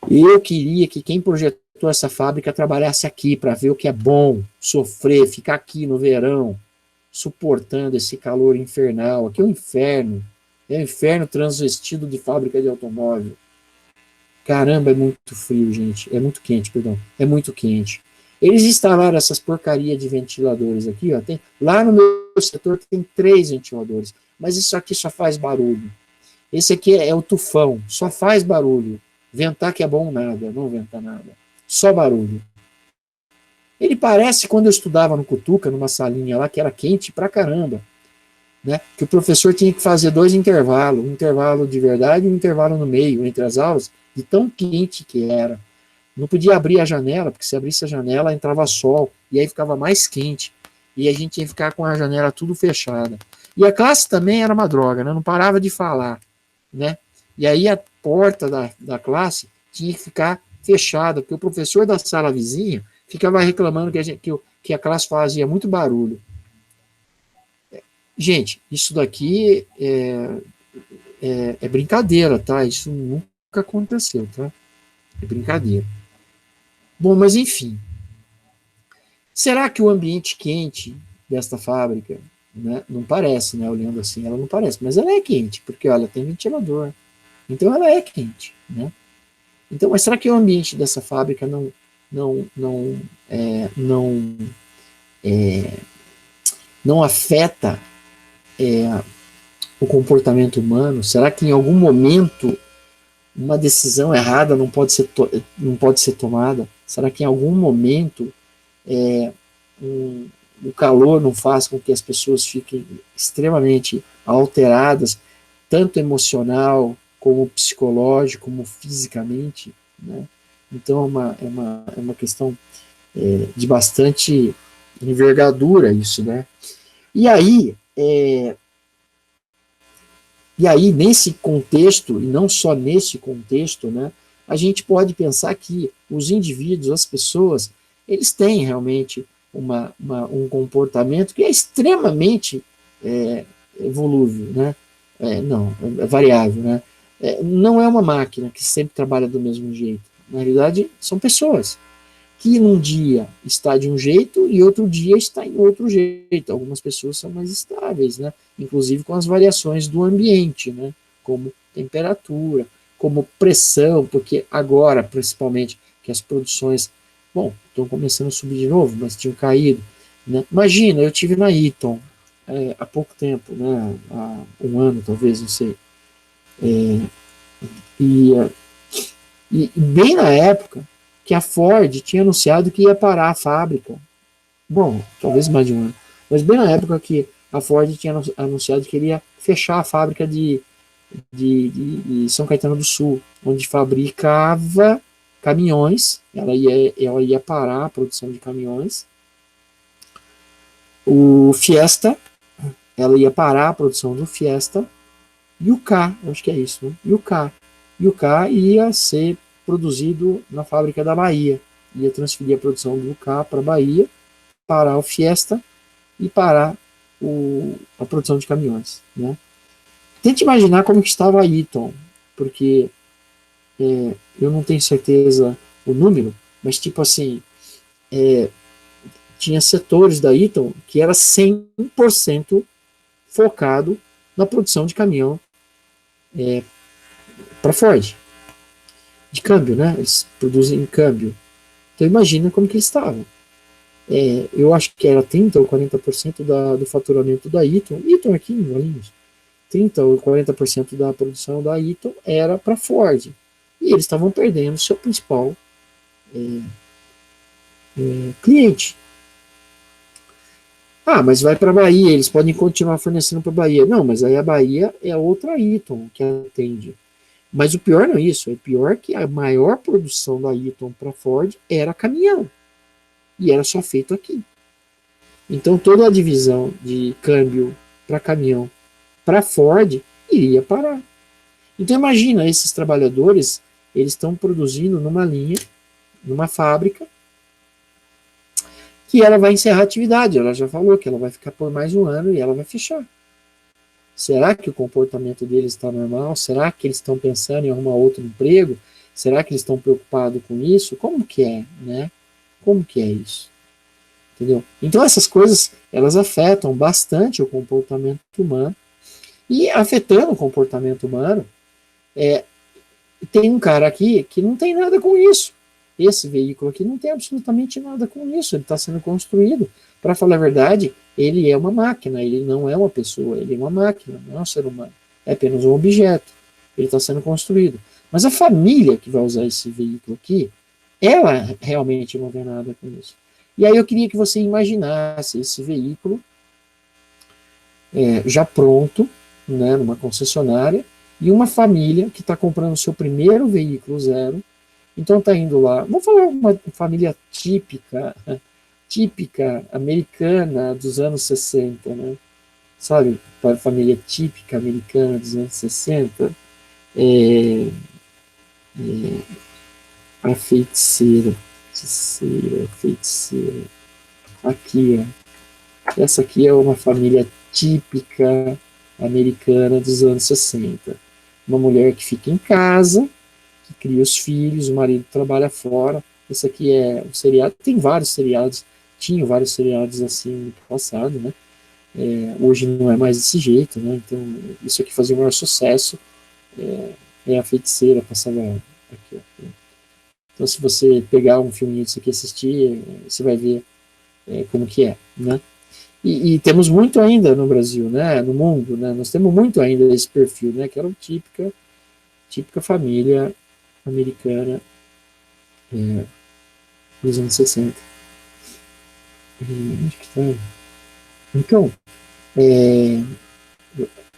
E eu queria que quem projetou essa fábrica trabalhasse aqui para ver o que é bom, sofrer, ficar aqui no verão, suportando esse calor infernal. Aqui é um inferno transvestido de fábrica de automóvel. Caramba, é muito frio, gente. É muito quente, perdão. É muito quente. Eles instalaram essas porcarias de ventiladores aqui, ó. Lá no meu setor tem 3 ventiladores, mas isso aqui só faz barulho. Esse aqui é o tufão, só faz barulho. Ventar que é bom nada, não venta nada. só barulho. Ele parece quando eu estudava no Cutuca, numa salinha lá que era quente pra caramba, né? Que o professor tinha que fazer 2 intervalos, um intervalo de verdade e um intervalo no meio, entre as aulas, de tão quente que era. Não podia abrir a janela, porque se abrisse a janela entrava sol, e aí ficava mais quente, e a gente ia ficar com a janela tudo fechada. E a classe também era uma droga, né? Não parava de falar, né? E aí a porta da classe tinha que ficar fechada, porque o professor da sala vizinha ficava reclamando que a classe fazia muito barulho. Gente, isso daqui é brincadeira, tá? Isso nunca aconteceu, tá? É brincadeira. Bom, mas enfim. Será que o ambiente quente desta fábrica, né, não parece, né? Olhando assim, ela não parece, mas ela é quente, porque olha, tem ventilador. Então ela é quente, né? Então, mas será que o ambiente dessa fábrica não afeta o comportamento humano? Será que em algum momento uma decisão errada não pode ser tomada? Será que em algum momento o calor não faz com que as pessoas fiquem extremamente alteradas, tanto emocional, como psicológico, como fisicamente, né? Então é uma questão de bastante envergadura isso, né? E aí, nesse contexto, e não só nesse contexto, né, a gente pode pensar que os indivíduos, as pessoas, eles têm realmente um comportamento que é extremamente volúvel, né? É variável, né? Não é uma máquina que sempre trabalha do mesmo jeito. Na realidade, são pessoas que num dia está de um jeito e outro dia está em outro jeito. Algumas pessoas são mais estáveis, né? Inclusive com as variações do ambiente, né? Como temperatura, como pressão, porque agora, principalmente, que as produções, bom, estão começando a subir de novo, mas tinham caído, né? Imagina, eu tive na Eaton há pouco tempo, né? Há um ano, talvez, não sei. E bem na época que a Ford tinha anunciado que ia parar a fábrica. Bom, talvez mais de um ano. Mas bem na época que a Ford tinha anunciado que ele ia fechar a fábrica de São Caetano do Sul, onde fabricava caminhões. Ela ia parar a produção de caminhões. O Fiesta, ela ia parar a produção do Fiesta. E o K, acho que é isso, né? E o K ia ser produzido na fábrica da Bahia. Ia transferir a produção do K para a Bahia, parar o Fiesta e parar a produção de caminhões, né? Tente imaginar como que estava a Eaton, porque eu não tenho certeza o número, mas tipo assim, tinha setores da Eaton que era 100% focado na produção de caminhão para Ford. De câmbio, né? Eles produzem câmbio. Então imagina como que eles estavam. Eu acho que era 30% ou 40% do faturamento da Eaton. Eaton aqui em Valinhos. 30% ou 40% da produção da Eaton era para Ford. E eles estavam perdendo seu principal cliente. Mas vai para a Bahia, eles podem continuar fornecendo para a Bahia. Não, mas aí a Bahia é outra Eaton que atende. Mas o pior não é isso, é pior que a maior produção da Eaton para Ford era caminhão. E era só feito aqui. Então toda a divisão de câmbio para caminhão para Ford iria parar. Então imagina, esses trabalhadores, eles estão produzindo numa linha, numa fábrica, que ela vai encerrar a atividade. Ela já falou que ela vai ficar por mais um ano e ela vai fechar. Será que o comportamento deles está normal? Será que eles estão pensando em arrumar outro emprego? Será que eles estão preocupados com isso? Como que é, né? Como que é isso? Entendeu? Então essas coisas, elas afetam bastante o comportamento humano. E afetando o comportamento humano, tem um cara aqui que não tem nada com isso. Esse veículo aqui não tem absolutamente nada com isso. Ele está sendo construído. Para falar a verdade, ele é uma máquina, ele não é uma pessoa, ele é uma máquina, não é um ser humano. É apenas um objeto. Ele está sendo construído. Mas a família que vai usar esse veículo aqui ela realmente não vê nada com isso. E aí eu queria que você imaginasse esse veículo já pronto, né, numa concessionária, e uma família que está comprando o seu primeiro veículo zero. Então está indo lá, vamos falar uma família típica americana dos anos 60, né? Sabe, a família típica americana dos anos 60, a feiticeira, aqui, ó. Essa aqui é uma família típica americana dos anos 60. Uma mulher que fica em casa, que cria os filhos, o marido trabalha fora. Esse aqui é o seriado, tem vários seriados, tinha vários seriados assim no passado, né? Hoje não é mais desse jeito, né? Então, isso aqui fazia o maior sucesso. A feiticeira passava aqui, ó. Então, se você pegar um filminho disso aqui e assistir, você vai ver como que é, né? E temos muito ainda no Brasil, né? No mundo, né? Nós temos muito ainda esse perfil, né? Que era uma típica família americana dos anos 60. Onde que tá? Então,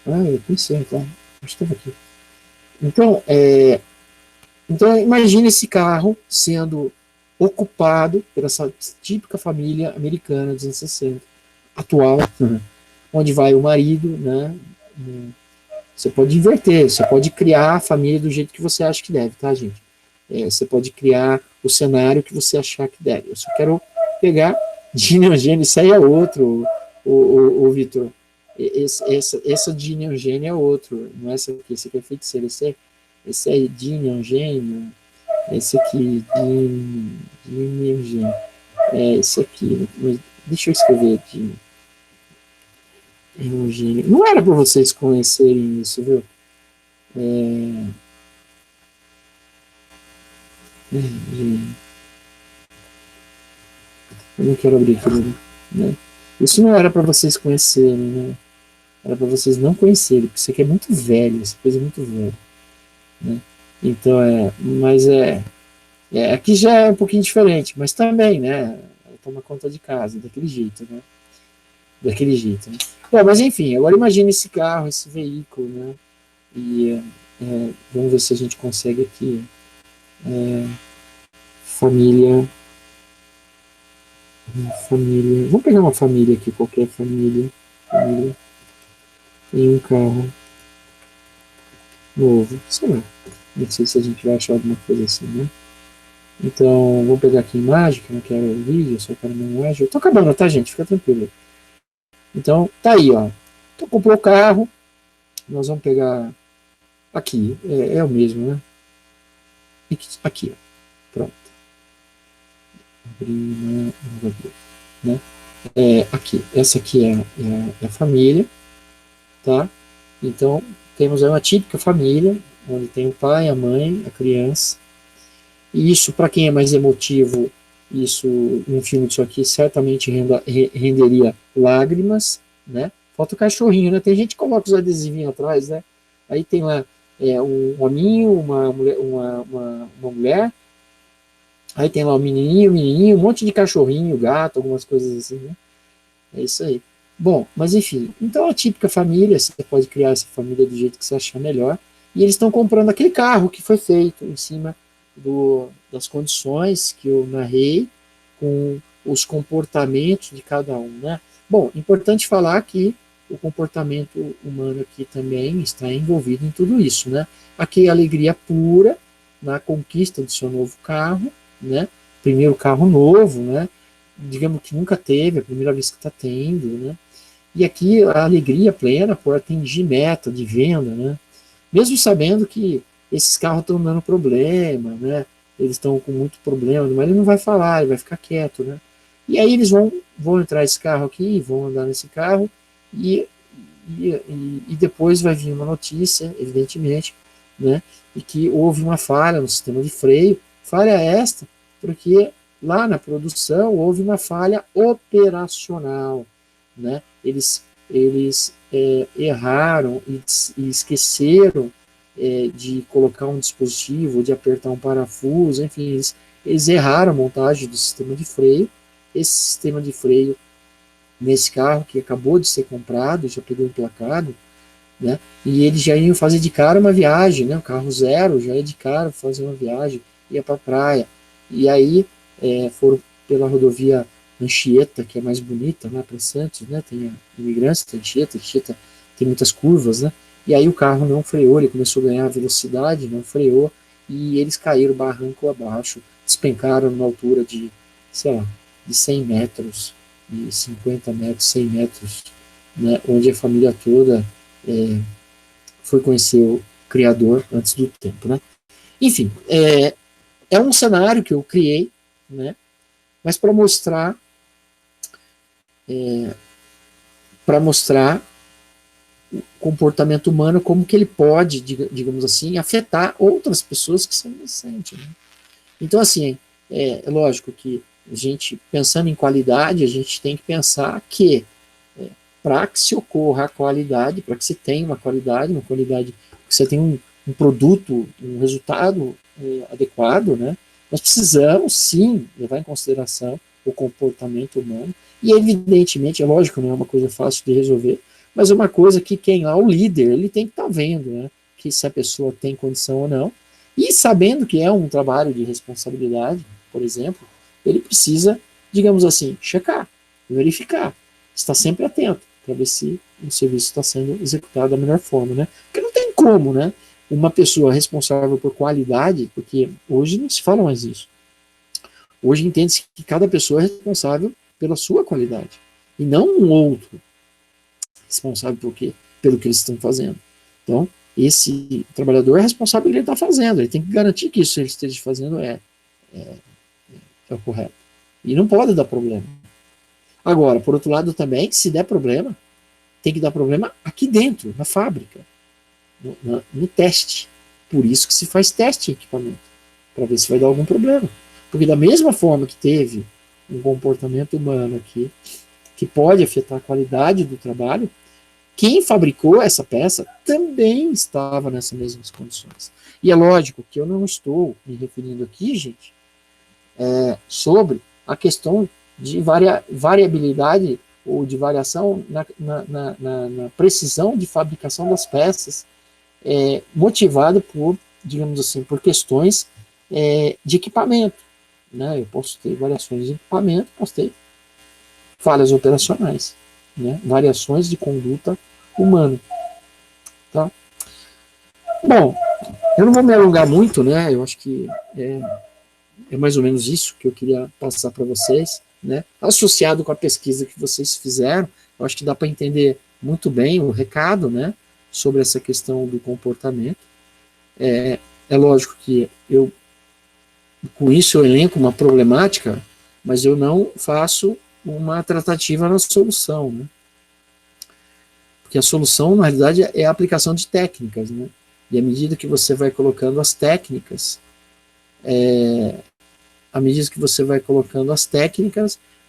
eu pensei, tá? Acho que estava aqui. Então, imagine esse carro sendo ocupado por essa típica família americana dos anos 60, atual, onde vai o marido, né? Você pode inverter, você pode criar a família do jeito que você acha que deve, tá, gente? Você pode criar o cenário que você achar que deve. Eu só quero pegar Yin e Yang, isso aí é outro, o Vitor. Essa de Yin e Yang é outro, não é essa aqui, esse aqui é feiticeiro, esse é Yin e Yang, esse aqui, Yin e Yang, esse aqui, deixa eu escrever aqui. Eugênio. Não era para vocês conhecerem isso, viu? Eu não quero abrir aquilo, né? Isso não era para vocês conhecerem, né? Era para vocês não conhecerem, porque isso aqui é muito velho, essa coisa é muito velha, né? Então, mas aqui já é um pouquinho diferente, mas também, né? Toma conta de casa, daquele jeito, né? Daquele jeito, né? Mas enfim, agora imagine esse carro, esse veículo, né? E vamos ver se a gente consegue aqui. Família. Vamos pegar uma família aqui, qualquer família. Em um carro novo, sei lá. Não sei se a gente vai achar alguma coisa assim, né? Então, vou pegar aqui imagem, que eu não quero vídeo, só quero uma imagem. Eu tô acabando, tá, gente? Fica tranquilo. Então, tá aí, ó. Então, comprou o carro. Nós vamos pegar aqui. É o mesmo, né? Aqui, ó. Pronto. Abrir, né? Aqui. Essa aqui é a família, tá? Então, temos aí uma típica família, onde tem o pai, a mãe, a criança. E isso, para quem é mais emotivo, isso, um filme disso aqui, certamente renderia lágrimas, né? Falta o cachorrinho, né? Tem gente que coloca os adesivinhos atrás, né? Aí tem lá um hominho, uma mulher, aí tem lá um menininho, um monte de cachorrinho, gato, algumas coisas assim, né? É isso aí. Bom, mas enfim, então a típica família, você pode criar essa família do jeito que você achar melhor, e eles estão comprando aquele carro que foi feito em cima das condições que eu narrei, com os comportamentos de cada um, né? Bom, importante falar que o comportamento humano aqui também está envolvido em tudo isso, né? Aqui a alegria pura na conquista do seu novo carro, né? Primeiro carro novo, né? Digamos que nunca teve, a primeira vez que está tendo, né? E aqui a alegria plena por atingir meta de venda, né? Mesmo sabendo que esses carros estão dando problema, né? Eles estão com muito problema, mas ele não vai falar, ele vai ficar quieto, né? E aí eles vão entrar nesse carro aqui, vão andar nesse carro, e depois vai vir uma notícia, evidentemente, né? E que houve uma falha no sistema de freio, falha esta, porque lá na produção houve uma falha operacional, né? Eles erraram e esqueceram de colocar um dispositivo, de apertar um parafuso, enfim, eles erraram a montagem do sistema de freio. Esse sistema de freio, nesse carro que acabou de ser comprado, já pegou emplacado, né? E eles já iam fazer de cara uma viagem, né? O carro zero já ia de cara fazer uma viagem, ia para a praia. E aí foram pela rodovia Anchieta, que é mais bonita, lá para Santos, né? Tem a Imigrantes, tem Anchieta tem muitas curvas, né? E aí o carro não freou, ele começou a ganhar velocidade, não freou, e eles caíram barranco abaixo, despencaram numa altura de, sei lá, de 100 metros, de 50 metros, 100 metros, né? Onde a família toda foi conhecer o Criador antes do tempo, né? Enfim, é um cenário que eu criei, né? Mas para mostrar o comportamento humano, como que ele pode, digamos assim, afetar outras pessoas que são inocentes, né? Então, assim, é lógico que a gente, pensando em qualidade, a gente tem que pensar que para que se ocorra a qualidade, para que se tenha uma qualidade, que você tenha um produto, um resultado adequado, né? Nós precisamos, sim, levar em consideração o comportamento humano, e evidentemente, é lógico, não é uma coisa fácil de resolver, mas é uma coisa que quem lá, o líder, ele tem que estar vendo, né? Que se a pessoa tem condição ou não, e sabendo que é um trabalho de responsabilidade, por exemplo, ele precisa, digamos assim, checar, verificar, estar sempre atento, para ver se o serviço está sendo executado da melhor forma, né? Porque não tem como, né? Uma pessoa responsável por qualidade, porque hoje não se fala mais isso. Hoje entende-se que cada pessoa é responsável pela sua qualidade, e não um outro responsável pelo que eles estão fazendo. Então, esse trabalhador é responsável pelo que ele está fazendo, ele tem que garantir que isso que ele esteja fazendo é o correto. E não pode dar problema. Agora, por outro lado também, se der problema, tem que dar problema aqui dentro, na fábrica, no teste. Por isso que se faz teste em equipamento, para ver se vai dar algum problema. Porque da mesma forma que teve um comportamento humano aqui, que pode afetar a qualidade do trabalho, quem fabricou essa peça também estava nessas mesmas condições. E é lógico que eu não estou me referindo aqui, gente, sobre a questão de variabilidade ou de variação na precisão de fabricação das peças, motivada por, digamos assim, por questões de equipamento, né? Eu posso ter variações de equipamento, posso ter falhas operacionais, né? Variações de conduta humana, tá? Bom, eu não vou me alongar muito, né? Eu acho que é mais ou menos isso que eu queria passar para vocês, né? Associado com a pesquisa que vocês fizeram, eu acho que dá para entender muito bem o recado, né? Sobre essa questão do comportamento. É lógico que com isso eu elenco uma problemática, mas eu não faço uma tratativa na solução, né? Porque a solução, na realidade, é a aplicação de técnicas, né? E à medida que você vai colocando as técnicas,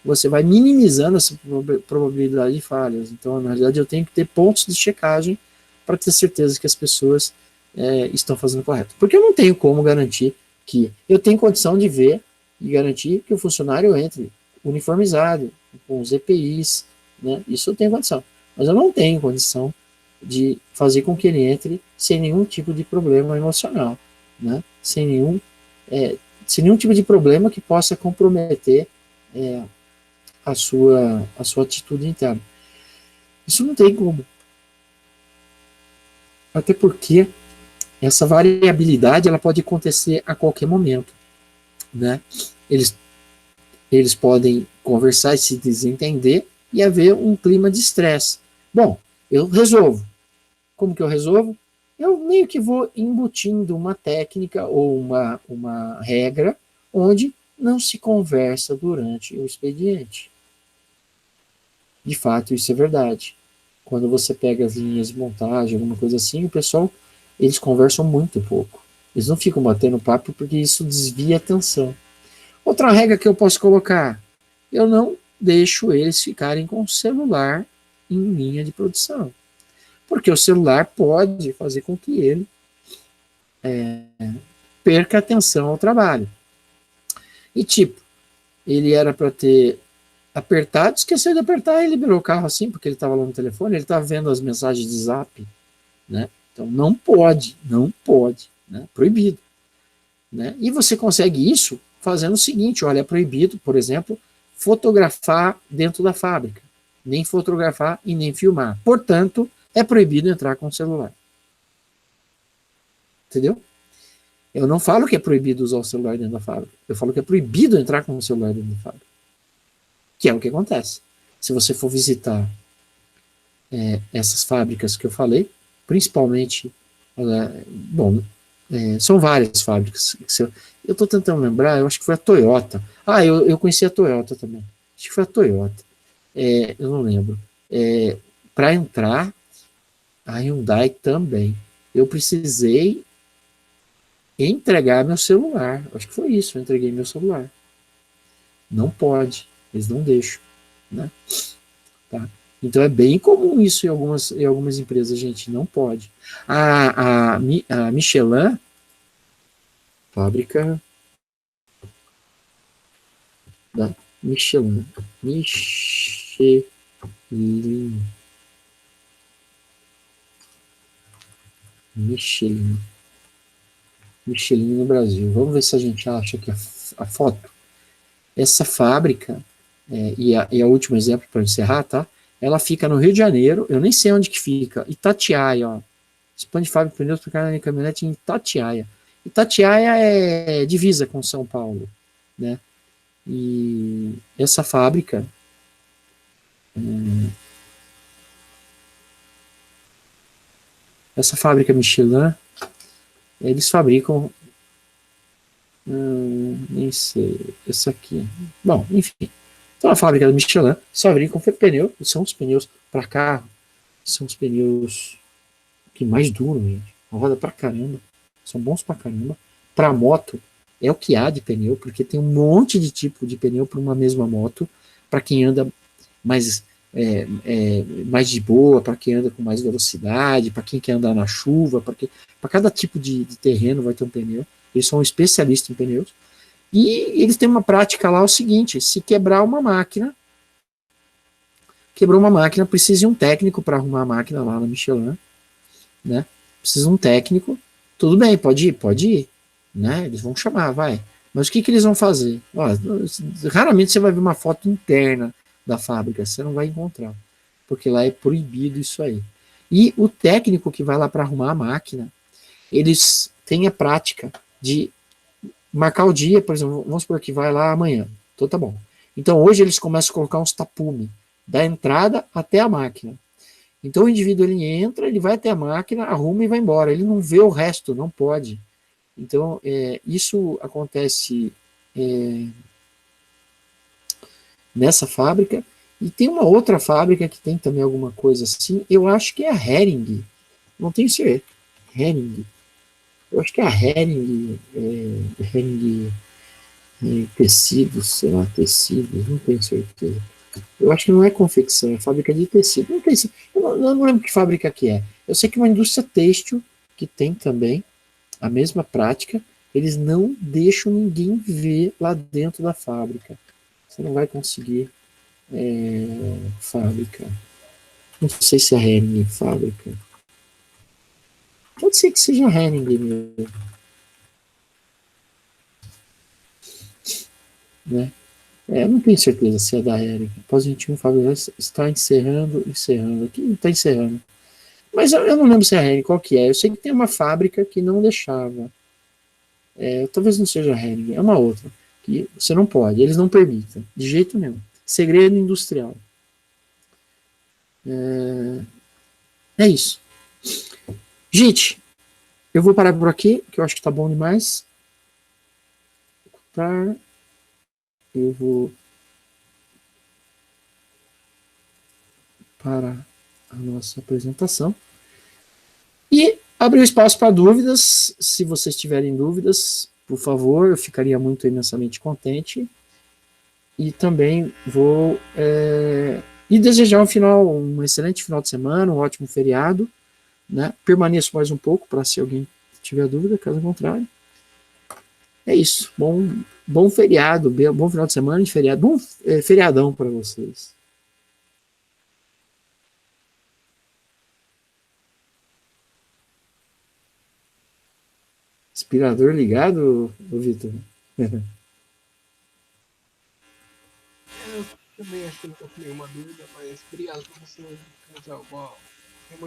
você vai minimizando essa probabilidade de falhas. Então, na realidade, eu tenho que ter pontos de checagem para ter certeza que as pessoas estão fazendo correto. Porque eu não tenho como garantir que eu tenho condição de ver e garantir que o funcionário entre uniformizado, com os EPIs, né? Isso eu tenho condição. Mas eu não tenho condição de fazer com que ele entre sem nenhum tipo de problema emocional, né? Sem nenhum tipo de problema que possa comprometer a sua atitude interna. Isso não tem como. Até porque essa variabilidade ela pode acontecer a qualquer momento, né? Eles podem conversar e se desentender e haver um clima de estresse. Bom, eu resolvo. Como que eu resolvo? Eu meio que vou embutindo uma técnica ou uma regra onde não se conversa durante o expediente. De fato, isso é verdade. Quando você pega as linhas de montagem, alguma coisa assim, o pessoal, eles conversam muito pouco. Eles não ficam batendo papo porque isso desvia a atenção. Outra regra que eu posso colocar, eu não deixo eles ficarem com o celular em linha de produção. Porque o celular pode fazer com que ele perca atenção ao trabalho. E tipo, ele era para ter apertado, esqueceu de apertar e liberou o carro assim, porque ele estava lá no telefone, ele estava vendo as mensagens de zap, né? Então não pode, né? Proibido, né? E você consegue isso fazendo o seguinte, olha, é proibido, por exemplo, fotografar dentro da fábrica, nem fotografar e nem filmar. Portanto, é proibido entrar com o celular. Entendeu? Eu não falo que é proibido usar o celular dentro da fábrica. Eu falo que é proibido entrar com o celular dentro da fábrica. Que é o que acontece. Se você for visitar essas fábricas que eu falei, principalmente, são várias fábricas. Eu estou tentando lembrar, eu acho que foi a Toyota. Eu conheci a Toyota também. Acho que foi a Toyota. Eu não lembro. Para entrar, a Hyundai também. Eu precisei entregar meu celular. Acho que foi isso, eu entreguei meu celular. Não pode, eles não deixam, né? Tá? Então é bem comum isso em algumas empresas, gente, não pode. A Michelin, fábrica da Michelin, Michelin no Brasil. Vamos ver se a gente acha aqui a foto. Essa fábrica, e a último exemplo para encerrar, tá? Ela fica no Rio de Janeiro, eu nem sei onde que fica, Itatiaia, ó. Expande fábrica de pneus para carro e caminhonete em Itatiaia. Itatiaia é divisa com São Paulo, né? E essa fábrica Michelin, eles fabricam nem sei, essa aqui. Bom, enfim. Então a fábrica da Michelin só fabricam pneu, são os pneus para carro, são os pneus que mais duram, gente. Roda pra caramba, são bons pra caramba. Para moto é o que há de pneu, porque tem um monte de tipo de pneu para uma mesma moto, para quem anda mais mais de boa, para quem anda com mais velocidade, para quem quer andar na chuva, para cada tipo de terreno vai ter um pneu. Eles são especialistas em pneus. E eles têm uma prática lá, o seguinte, se quebrar uma máquina, quebrou uma máquina, precisa de um técnico para arrumar a máquina lá na Michelin, né? Precisa de um técnico, tudo bem, pode ir, né? Eles vão chamar, vai. Mas o que eles vão fazer? Raramente você vai ver uma foto interna da fábrica, você não vai encontrar, porque lá é proibido isso aí. E o técnico que vai lá para arrumar a máquina, eles têm a prática de marcar o dia, por exemplo, vamos supor que vai lá amanhã, então tá bom. Então hoje eles começam a colocar uns tapume, da entrada até a máquina. Então o indivíduo ele entra, ele vai até a máquina, arruma e vai embora, ele não vê o resto, não pode. Então isso acontece nessa fábrica, e tem uma outra fábrica que tem também alguma coisa assim, eu acho que é a Hering, não tenho certeza, Hering, eu acho que é a Hering, tecidos, sei lá, tecidos, não tenho certeza. Eu acho que não é confecção, é fábrica de tecido. Não tem, eu não lembro que fábrica que é. Eu sei que é uma indústria têxtil que tem também a mesma prática. Eles não deixam ninguém ver lá dentro da fábrica. Você não vai conseguir fábrica. Não sei se é a Hering fábrica. Pode ser que seja a Hering mesmo. Né? Não tenho certeza se é da Hering. Pós-21 fábrica está encerrando. Aqui está encerrando. Mas eu não lembro se é a Hering, qual que é. Eu sei que tem uma fábrica que não deixava. Talvez não seja a Hering, é uma outra. Que você não pode, eles não permitem. De jeito nenhum. Segredo industrial. É isso. Gente, eu vou parar por aqui, que eu acho que tá bom demais. Eu vou para a nossa apresentação e abrir o espaço para dúvidas. Se vocês tiverem dúvidas, por favor, eu ficaria muito imensamente contente. E também vou desejar um excelente final de semana, um ótimo feriado, né? Permaneço mais um pouco para se alguém tiver dúvida, caso contrário. É isso. Bom Bom feriado, bom final de semana de feriado. Bom feriadão para vocês. Aspirador ligado, Vitor? Eu também acho que nunca fui nenhuma dúvida, mas obrigado por você.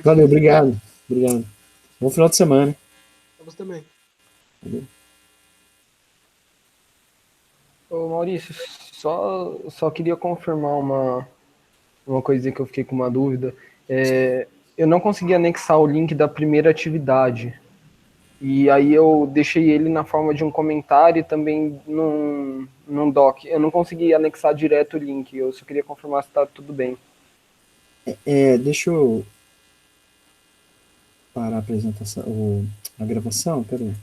Valeu, obrigado. Obrigado. Bom final de semana. Pra você também. Valeu. Ô Maurício, só queria confirmar uma coisinha que eu fiquei com uma dúvida. Eu não consegui anexar o link da primeira atividade. E aí eu deixei ele na forma de um comentário e também num doc. Eu não consegui anexar direto o link, eu só queria confirmar se tá tudo bem. Deixa eu parar a apresentação, a gravação, peraí.